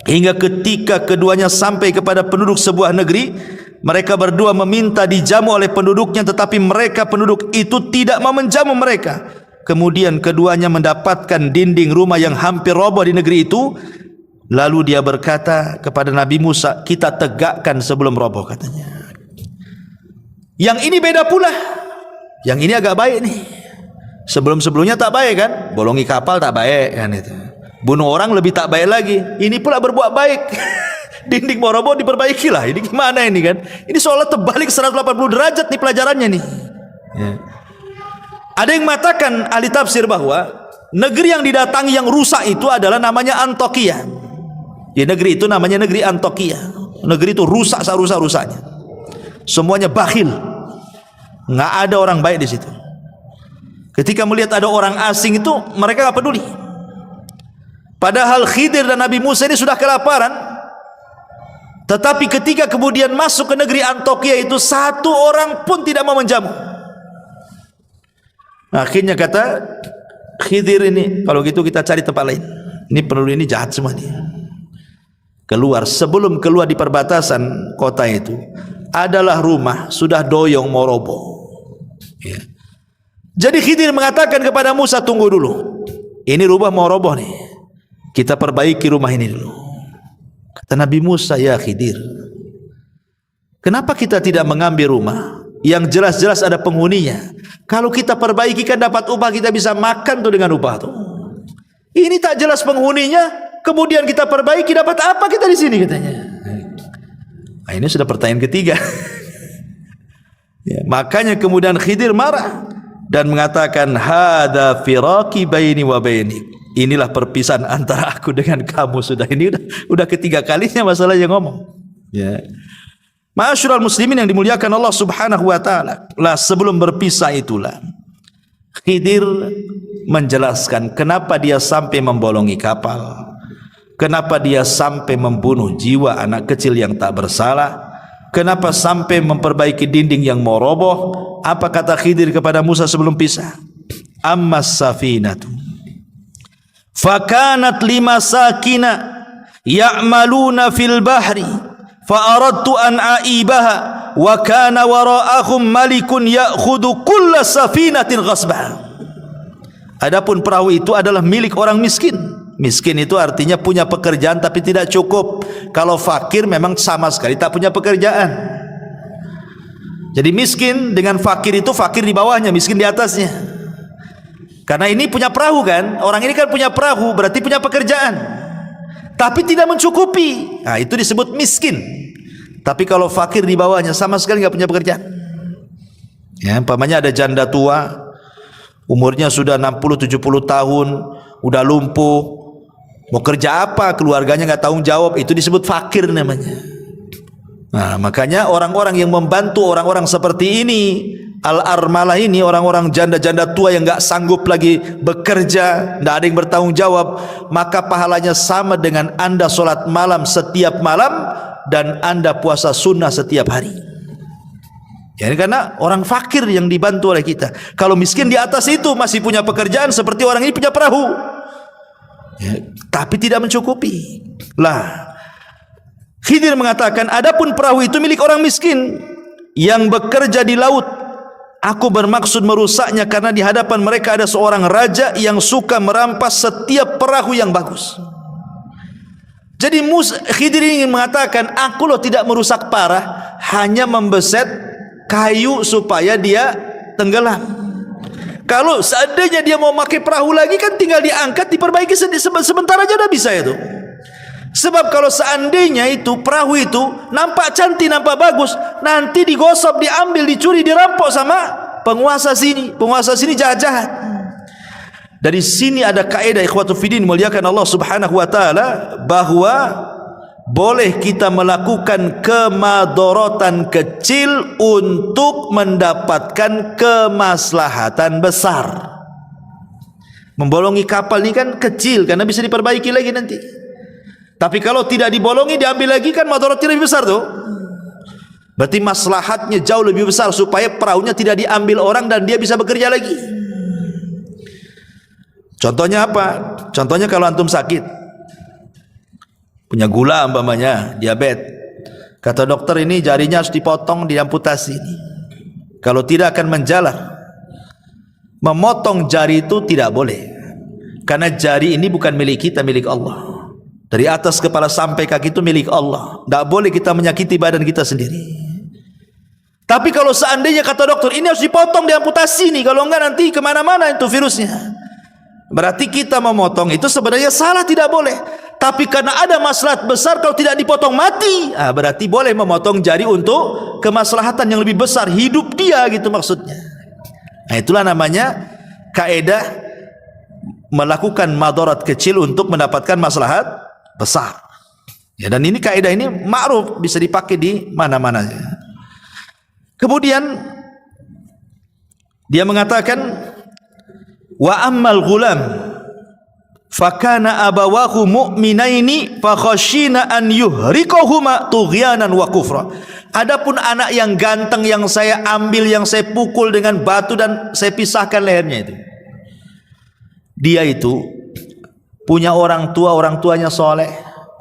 hingga ketika keduanya sampai kepada penduduk sebuah negeri. Mereka berdua meminta dijamu oleh penduduknya, tetapi mereka penduduk itu tidak mau menjamu mereka. Kemudian keduanya mendapatkan dinding rumah yang hampir roboh di negeri itu. Lalu dia berkata kepada Nabi Musa, kita tegakkan sebelum roboh, katanya. Yang ini beda pula. Yang ini agak baik nih. Sebelum-sebelumnya tak baik kan? Bolongi kapal tak baik kan itu. Bunuh orang lebih tak baik lagi. Ini pula berbuat baik. Dinding mau roboh diperbaiki lah. Ini gimana ini kan? Ini seolah terbalik 180 derajat nih pelajarannya nih. Ya. Ada yang mengatakan ahli tafsir bahwa negeri yang didatangi yang rusak itu adalah namanya Antokia. Ya, negeri itu namanya negeri Antokia. Negeri itu rusak serusak-rusaknya. Semuanya bakhil. Nggak ada orang baik di situ. Ketika melihat ada orang asing itu mereka nggak peduli. Padahal Khidir dan Nabi Musa ini sudah kelaparan. Tetapi ketika kemudian masuk ke negeri Antokia itu satu orang pun tidak mau menjamu. Akhirnya kata Khidir ini, kalau gitu kita cari tempat lain. Ini penduduk ini jahat semua nih. Keluar, sebelum keluar di perbatasan kota itu adalah rumah sudah doyong mau roboh. Ya. Jadi Khidir mengatakan kepada Musa, tunggu dulu. Ini rumah mau roboh nih. Kita perbaiki rumah ini dulu. Kata Nabi Musa, ya Khidir, kenapa kita tidak mengambil rumah yang jelas-jelas ada penghuninya? Kalau kita perbaiki kan dapat upah, kita bisa makan tuh dengan upah tuh. Ini tak jelas penghuninya, kemudian kita perbaiki, dapat apa kita di sini, katanya. Nah, ini sudah pertanyaan ketiga. Ya, makanya kemudian Khidir marah dan mengatakan, hadza firaqi baini wa bainik. Inilah perpisahan antara aku dengan kamu. Sudah ini udah ketiga kalinya masalah yang ngomong. Ya. Ma'asyiral muslimin yang dimuliakan Allah Subhanahu wa taala. Lah sebelum berpisah itulah Khidir menjelaskan kenapa dia sampai membolongi kapal. Kenapa dia sampai membunuh jiwa anak kecil yang tak bersalah. Kenapa sampai memperbaiki dinding yang mau roboh. Apa kata Khidir kepada Musa sebelum pisah? Ammas safinatu fakanat limasakina ya'maluna fil bahri fa aradtu an aibaha wa kana wara'ahum malikun ya'khudhu kulla safinatin ghasba. Adapun perahu itu adalah milik orang miskin. Miskin itu artinya punya pekerjaan tapi tidak cukup. Kalau fakir memang sama sekali tak punya pekerjaan. Jadi miskin dengan fakir itu, fakir di bawahnya, miskin di atasnya. Karena ini punya perahu kan, orang ini kan punya perahu, berarti punya pekerjaan, tapi tidak mencukupi. Nah, itu disebut miskin. Tapi kalau fakir di bawahnya sama sekali nggak punya pekerjaan. Ya, umpamanya ada janda tua, umurnya sudah 60-70 tahun, udah lumpuh, mau kerja apa, keluarganya nggak tanggung jawab, itu disebut fakir namanya. Nah, makanya orang-orang yang membantu orang-orang seperti ini, al-armalah ini, orang-orang janda-janda tua yang enggak sanggup lagi bekerja, enggak ada yang bertanggung jawab, maka pahalanya sama dengan Anda sholat malam setiap malam dan Anda puasa sunnah setiap hari. Ya, ini karena orang fakir yang dibantu oleh kita. Kalau miskin di atas itu masih punya pekerjaan seperti orang ini punya perahu, ya, tapi tidak mencukupi. Lah, Khidir mengatakan, adapun perahu itu milik orang miskin yang bekerja di laut. Aku bermaksud merusaknya karena di hadapan mereka ada seorang raja yang suka merampas setiap perahu yang bagus. Jadi Khidir ingin mengatakan, aku loh tidak merusak parah, hanya membeset kayu supaya dia tenggelam. Kalau seandainya dia mau pakai perahu lagi kan tinggal diangkat, diperbaiki sebentar aja udah bisa itu. Sebab kalau seandainya itu perahu itu nampak cantik, nampak bagus, nanti digosok, diambil, dicuri, dirampok sama penguasa sini. Penguasa sini jahat-jahat. Dari sini ada kaidah ikhwatu fiddin muliakan Allah Subhanahu wa taala, bahwa boleh kita melakukan kemadharatan kecil untuk mendapatkan kemaslahatan besar. Membolongi kapal ini kan kecil karena bisa diperbaiki lagi nanti. Tapi kalau tidak dibolongi, diambil lagi, kan madharatnya lebih besar tuh. Berarti maslahatnya jauh lebih besar supaya perahunya tidak diambil orang dan dia bisa bekerja lagi. Contohnya apa? Contohnya kalau antum sakit, punya gula umpamanya, diabetes. Kata dokter ini jarinya harus dipotong, diamputasi. Kalau tidak akan menjalar. Memotong jari itu tidak boleh. Karena jari ini bukan milik kita, milik Allah. Dari atas kepala sampai kaki itu milik Allah. Tidak boleh kita menyakiti badan kita sendiri. Tapi kalau seandainya kata dokter ini harus dipotong, diamputasi nih, kalau enggak nanti kemana-mana itu virusnya, berarti kita memotong itu sebenarnya salah, tidak boleh. Tapi karena ada maslahat besar, kalau tidak dipotong mati, berarti boleh memotong jari untuk kemaslahatan yang lebih besar, hidup dia gitu maksudnya. Nah, itulah namanya kaidah melakukan madarat kecil untuk mendapatkan maslahat besar. Ya, dan ini kaidah ini ma'ruf, bisa dipakai di mana-mana. Kemudian dia mengatakan, wa ammal ghulam fakana abawahu mu'minaini fakhashina an yuhriqahuma tughyanan wa kufra. Adapun anak yang ganteng yang saya ambil, yang saya pukul dengan batu dan saya pisahkan lehernya itu, dia itu punya orang tuanya soleh,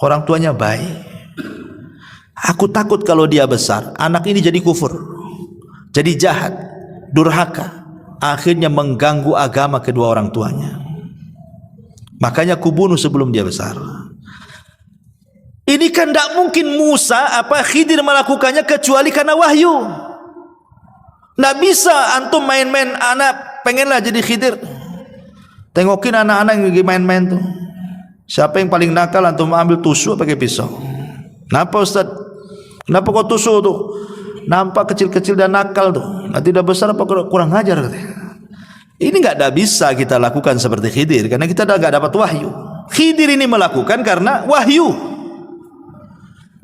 orang tuanya baik. Aku takut kalau dia besar, anak ini jadi kufur, jadi jahat, durhaka, akhirnya mengganggu agama kedua orang tuanya. Makanya kubunuh sebelum dia besar. Ini kan tidak mungkin Khidir melakukannya kecuali karena wahyu. Tidak bisa antum main-main, anak pengenlah jadi Khidir. Tengokin anak-anak yang lagi main-main tuh. Siapa yang paling nakal, antum ambil tusuk pakai pisau. Kenapa Ustaz? Kenapa kau tusuk tuh? Nampak kecil-kecil dan nakal tuh. Nanti udah besar apa kurang ajar katanya. Ini tidak bisa kita lakukan seperti Khidir karena kita tidak dapat wahyu. Khidir ini melakukan karena wahyu.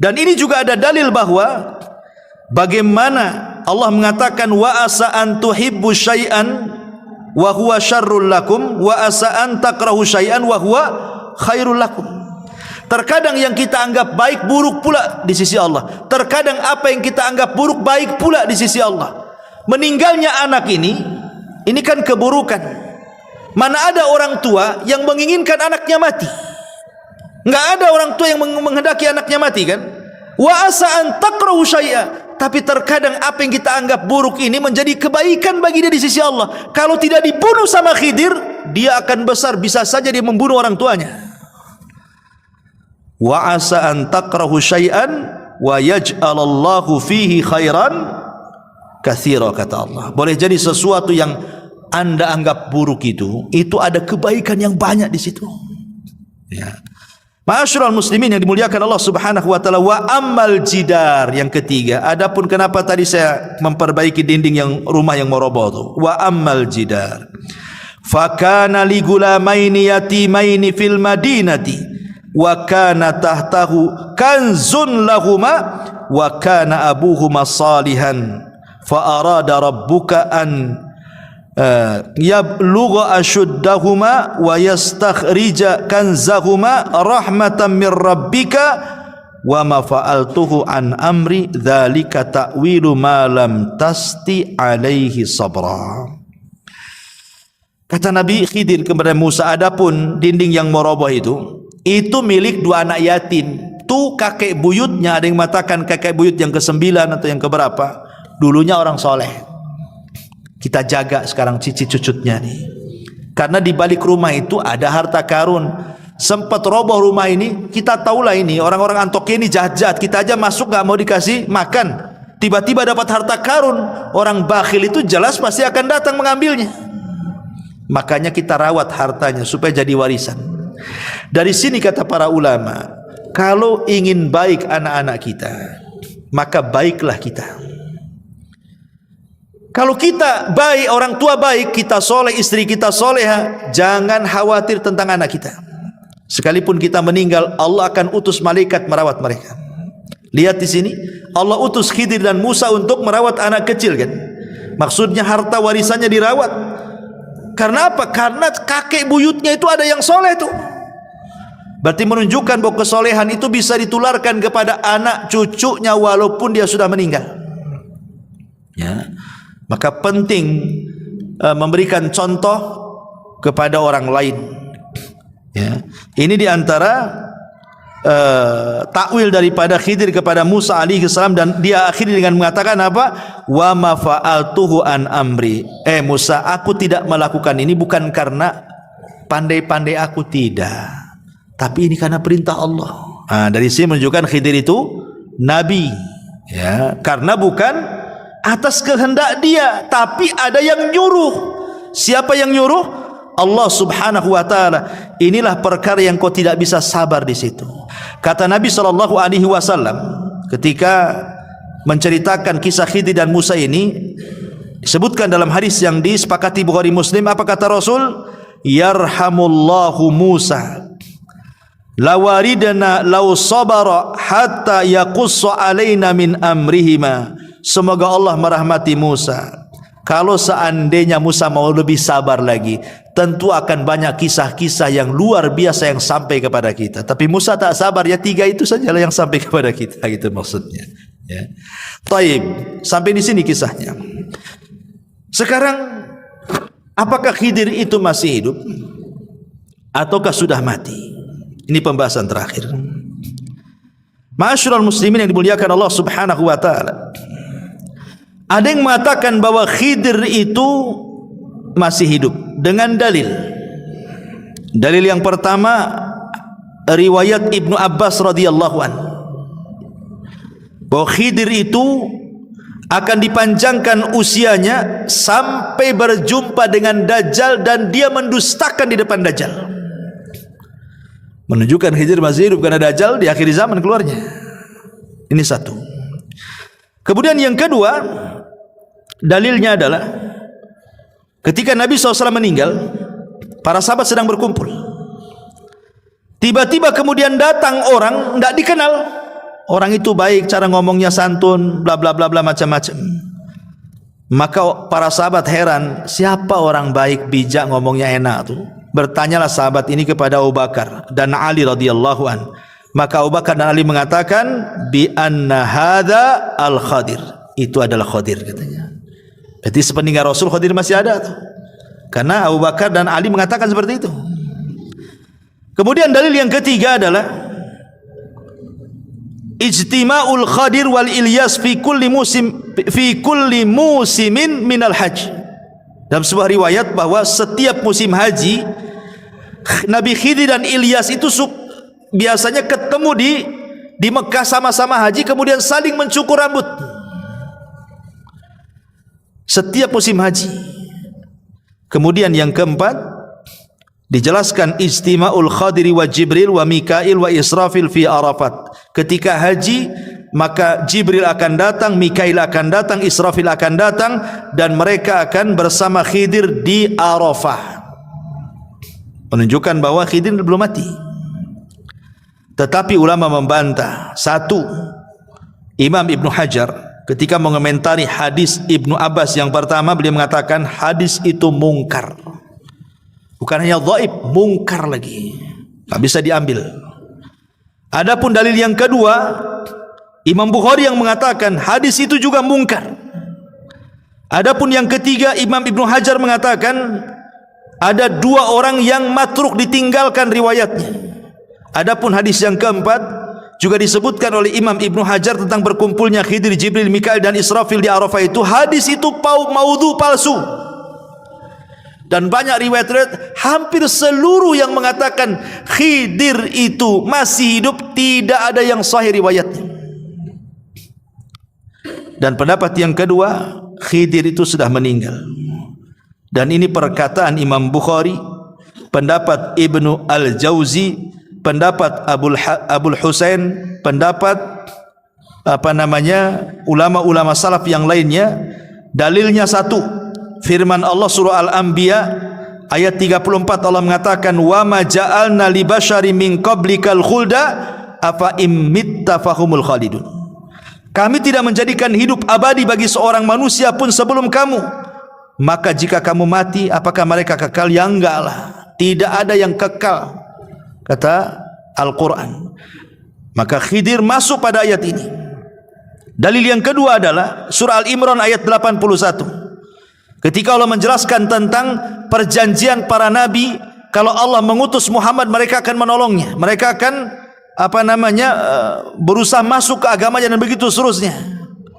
Dan ini juga ada dalil bahwa bagaimana Allah mengatakan wa asa an tuhibbu syai'an wa huwa syarrul lakum wa asa an takrahu syai'an wa huwa khairul lakum. Terkadang yang kita anggap baik buruk pula di sisi Allah. Terkadang apa yang kita anggap buruk baik pula di sisi Allah. Meninggalnya anak ini kan keburukan. Mana ada orang tua yang menginginkan anaknya mati? Enggak ada orang tua yang menghendaki anaknya mati kan? Wa asa an takrahu syai'a. Tapi terkadang apa yang kita anggap buruk ini menjadi kebaikan bagi dia di sisi Allah. Kalau tidak dibunuh sama Khidir, dia akan besar, bisa saja dia membunuh orang tuanya. Wa asa an takrahu syai'an wa yaj'alallahu fihi khairan katsira, kata Allah. Boleh jadi sesuatu yang Anda anggap buruk itu ada kebaikan yang banyak di situ. Ya. Ma'asyiral muslimin yang dimuliakan Allah Subhanahu wa taala, wa ammal jidar, yang ketiga. Adapun kenapa tadi saya memperbaiki dinding yang rumah yang mau roboh itu. Wa ammal jidar. Fa kana li gulamaini yatimaini fil madinati wa kana tahtahu kanzun lahuma wa kana abuhuma salihan fa arada rabbuka an yablugha ashuddahuma wa yastakhrija kanzahuma rahmatan min rabbika wa ma fa'altuhu an amri dzalika ta'wilu ma lam tasti alaihi sabra. Kata Nabi Khidir kepada Musa, adapun dinding yang meroboh itu milik dua anak yatim. Tuh kakek buyutnya, ada yang mengatakan kakek buyut yang ke-9 atau yang keberapa, dulunya orang soleh. Kita jaga sekarang cicit cucutnya nih. Karena di balik rumah itu ada harta karun. Sempat roboh rumah ini, kita tahulah ini orang-orang Antokia ini jahat-jahat. Kita aja masuk gak mau dikasih makan, tiba-tiba dapat harta karun. Orang bakhil itu jelas pasti akan datang mengambilnya. Makanya kita rawat hartanya supaya jadi warisan. Dari sini kata para ulama, kalau ingin baik anak-anak kita, maka baiklah kita. Kalau kita baik, orang tua baik, kita soleh, istri kita soleha, jangan khawatir tentang anak kita. Sekalipun kita meninggal, Allah akan utus malaikat merawat mereka. Lihat di sini, Allah utus Khidir dan Musa untuk merawat anak kecil kan. Maksudnya harta warisannya dirawat. Karena apa? Karena kakek buyutnya itu ada yang soleh tuh. Berarti menunjukkan bahwa kesolehan itu bisa ditularkan kepada anak cucunya walaupun dia sudah meninggal. Ya. Maka penting memberikan contoh kepada orang lain. Ya. Ini diantara takwil daripada Khidir kepada Musa alaihi salam, dan dia akhiri dengan mengatakan apa? Wa ma fa'altuhu an amri. Musa, aku tidak melakukan ini bukan karena pandai-pandai aku, tidak, tapi ini karena perintah Allah. Dari sini menunjukkan Khidir itu nabi, ya, karena bukan atas kehendak dia, tapi ada yang nyuruh. Siapa yang nyuruh? Allah subhanahu wa ta'ala. Inilah perkara yang kau tidak bisa sabar di situ. Kata Nabi SAW ketika menceritakan kisah Khidir dan Musa ini, disebutkan dalam hadis yang disepakati Bukhari Muslim. Apa kata Rasul? Yarhamullahu Musa lawaridna law sabara hatta yaqussu alaina min amrihima. Semoga Allah merahmati Musa. Kalau seandainya Musa mau lebih sabar lagi, tentu akan banyak kisah-kisah yang luar biasa yang sampai kepada kita. Tapi Musa tak sabar, ya 3 itu sajalah yang sampai kepada kita, gitu maksudnya. Ya. Taib, sampai di sini kisahnya. Sekarang, apakah Khidir itu masih hidup ataukah sudah mati? Ini pembahasan terakhir. Ma'asyiral muslimin yang dimuliakan Allah Subhanahu wa taala. Ada yang mengatakan bahwa Khidir itu masih hidup dengan dalil. Dalil yang pertama, riwayat Ibnu Abbas radhiyallahu an, bahwa Khidir itu akan dipanjangkan usianya sampai berjumpa dengan Dajjal dan dia mendustakan di depan Dajjal. Menunjukkan Khidir masih hidup karena Dajjal di akhir zaman keluarnya. Ini satu. Kemudian yang kedua, dalilnya adalah ketika Nabi SAW meninggal, para sahabat sedang berkumpul. Tiba-tiba kemudian datang orang tidak dikenal. Orang itu baik, cara ngomongnya santun, bla bla bla bla macam-macam. Maka para sahabat heran, siapa orang baik, bijak, ngomongnya enak tuh? Bertanyalah sahabat ini kepada Abu Bakar dan Ali radhiyallahu an. Maka Abu Bakar dan Ali mengatakan, bi anna hadza al-Khadir. Itu adalah Khadir katanya. Jadi sepeninggal Rasul Khadir masih ada tuh. Karena Abu Bakar dan Ali mengatakan seperti itu. Kemudian dalil yang ketiga adalah ijtima'ul Khadir wal Ilyas fi kulli musimin minal hajj. Dalam sebuah riwayat bahwa setiap musim haji Nabi Khidir dan Ilyas itu biasanya ketemu di Mekah sama-sama haji, kemudian saling mencukur rambut. Setiap musim haji. Kemudian yang keempat dijelaskan ijtima'ul Khadiri wa Jibril wa Mikail wa Israfil fi Arafat. Ketika haji maka Jibril akan datang, Mikail akan datang, Israfil akan datang, dan mereka akan bersama Khidir di Arafah. Menunjukkan bahwa Khidir belum mati. Tetapi ulama membantah. Satu, Imam Ibnu Hajar ketika mengomentari hadis Ibnu Abbas yang pertama, beliau mengatakan hadis itu mungkar. Bukan hanya dhaif, mungkar lagi, tak bisa diambil. Adapun dalil yang kedua, Imam Bukhari yang mengatakan hadis itu juga mungkar. Adapun yang ketiga, Imam Ibnu Hajar mengatakan ada 2 orang yang matruk, ditinggalkan riwayatnya. Adapun hadis yang keempat juga disebutkan oleh Imam Ibnu Hajar tentang berkumpulnya Khidir, Jibril, Mikail dan Israfil di Arafah itu. Hadis itu maudhu, palsu. Dan banyak riwayat-riwayat, hampir seluruh yang mengatakan Khidir itu masih hidup, tidak ada yang sahih riwayatnya. Dan pendapat yang kedua, Khidir itu sudah meninggal. Dan ini perkataan Imam Bukhari, pendapat Ibnu Al-Jauzi, pendapat Abul Husain, pendapat ulama-ulama salaf yang lainnya. Dalilnya satu, firman Allah surah Al-Anbiya Ayat 34 Allah mengatakan, wa ma ja'alna li basyari min qablikal khulda afa immitta fahumul khalidun. Kami tidak menjadikan hidup abadi bagi seorang manusia pun sebelum kamu. Maka jika kamu mati, apakah mereka kekal? Ya enggak lah. Tidak ada yang kekal, kata Al-Quran. Maka Khidir masuk pada ayat ini. Dalil yang kedua adalah surah Al-Imran ayat 81. Ketika Allah menjelaskan tentang perjanjian para nabi, kalau Allah mengutus Muhammad, mereka akan menolongnya. Mereka akan berusaha masuk ke agamanya dan begitu seterusnya.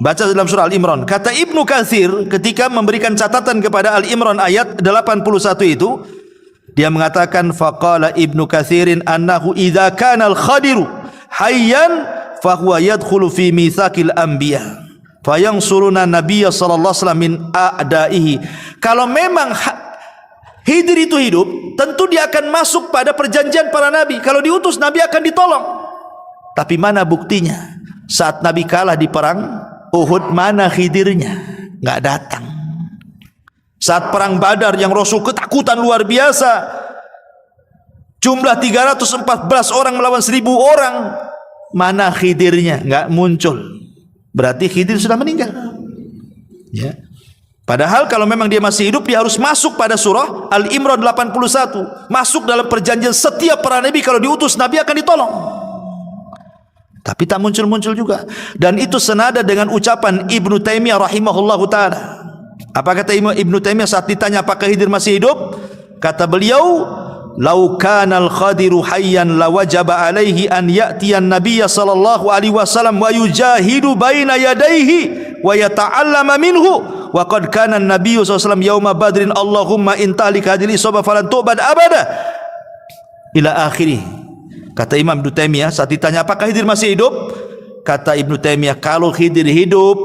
Baca dalam surah Al-Imran. Kata Ibnu Katsir ketika memberikan catatan kepada Al-Imran ayat 81 itu, dia mengatakan faqala Ibnu Katsirin annahu idza kana al-Khadiru hayyan fa huwa yadkhulu fi mitsaqil anbiya fayansuruna nabiyya sallallahu alaihi wasallam min a'daihi. Kalau memang Khidir itu hidup, tentu dia akan masuk pada perjanjian para nabi. Kalau diutus, nabi akan ditolong. Tapi mana buktinya? Saat nabi kalah di perang Uhud, mana Khidirnya? Nggak datang. Saat perang Badar yang Rasul ketakutan luar biasa, jumlah 314 orang melawan 1000 orang, mana Khidirnya? Nggak muncul. Berarti Khidir sudah meninggal. Ya. Padahal kalau memang dia masih hidup, dia harus masuk pada surah Al-Imran 81. Masuk dalam perjanjian setiap para nabi, kalau diutus nabi akan ditolong. Tapi tak muncul-muncul juga. Dan itu senada dengan ucapan Ibnu Taimiyah rahimahullahu ta'ala. Apa kata Ibnu Taimiyah saat ditanya apakah Khidir masih hidup? Kata beliau, "Lau kana al-Khadiru hayyan lawajaba alaihi an ya'tiyan nabiyya sallallahu alaihi wasallam wa yujahidu baina yadayhi wa yata'allama minhu wa qad kana an-nabiyyu sallallahu alaihi wasallam yauma badrin Allahumma intalik hadhihi isaba falan tu'bad abada." Ila akhirih. Kata Imam Ibnu Taimiyah saat ditanya apakah Khidir masih hidup? Kata Ibnu Taimiyah, kalau Khidir hidup,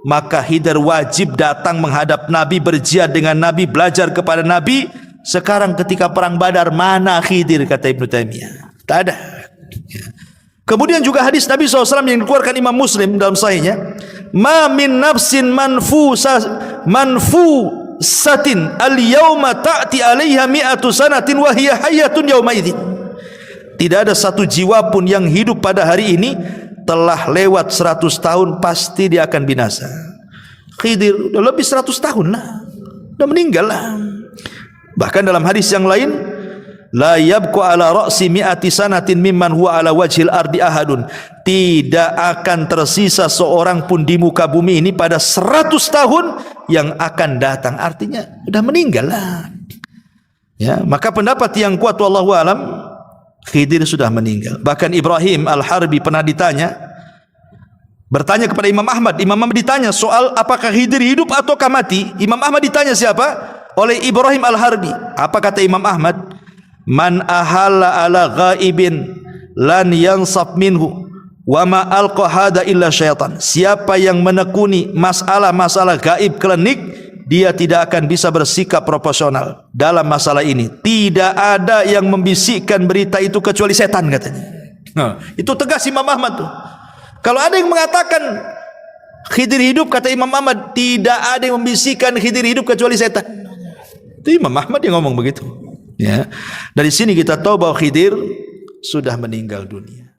maka Khidir wajib datang menghadap Nabi, berjihad dengan Nabi, belajar kepada Nabi. Sekarang ketika perang Badar, mana Khidir? Kata Ibnu Taimiyah, tak ada. Kemudian juga hadis Nabi SAW yang dikeluarkan Imam Muslim dalam sahihnya, ma min nafsin manfusatin al-yawma ta'ti alaiha mi'atu sanatin wa hiya hayyatun yawma idzin. Tidak ada satu jiwa pun yang hidup pada hari ini telah lewat 100 tahun, pasti dia akan binasa. Khidir udah lebih 100 tahun lah, udah meninggal lah. Bahkan dalam hadis yang lain, la yabqu ala ra'si mi'ati sanatin mimman huwa ala wajhil ardi ahadun. Tidak akan tersisa seorang pun di muka bumi ini pada 100 tahun yang akan datang. Artinya sudah meninggal lah. Ya, maka pendapat yang kuat wallahu alam, Khidir sudah meninggal. Bahkan Ibrahim Al-Harbi pernah bertanya kepada Imam Ahmad. Imam Ahmad ditanya soal apakah Khidir hidup ataukah mati. Imam Ahmad ditanya siapa? Oleh Ibrahim Al-Harbi. Apa kata Imam Ahmad? Man ahalla ala ghaibin lan yansab minhu wa ma alqa hada illa syaitan. Siapa yang menekuni masalah-masalah gaib klinik, dia tidak akan bisa bersikap proporsional dalam masalah ini. Tidak ada yang membisikkan berita itu kecuali setan, katanya. Nah, itu tegas Imam Ahmad tuh. Kalau ada yang mengatakan Khidir hidup, kata Imam Ahmad, tidak ada yang membisikkan Khidir hidup kecuali setan. Itu Imam Ahmad yang ngomong begitu. Ya. Dari sini kita tahu bahwa Khidir sudah meninggal dunia.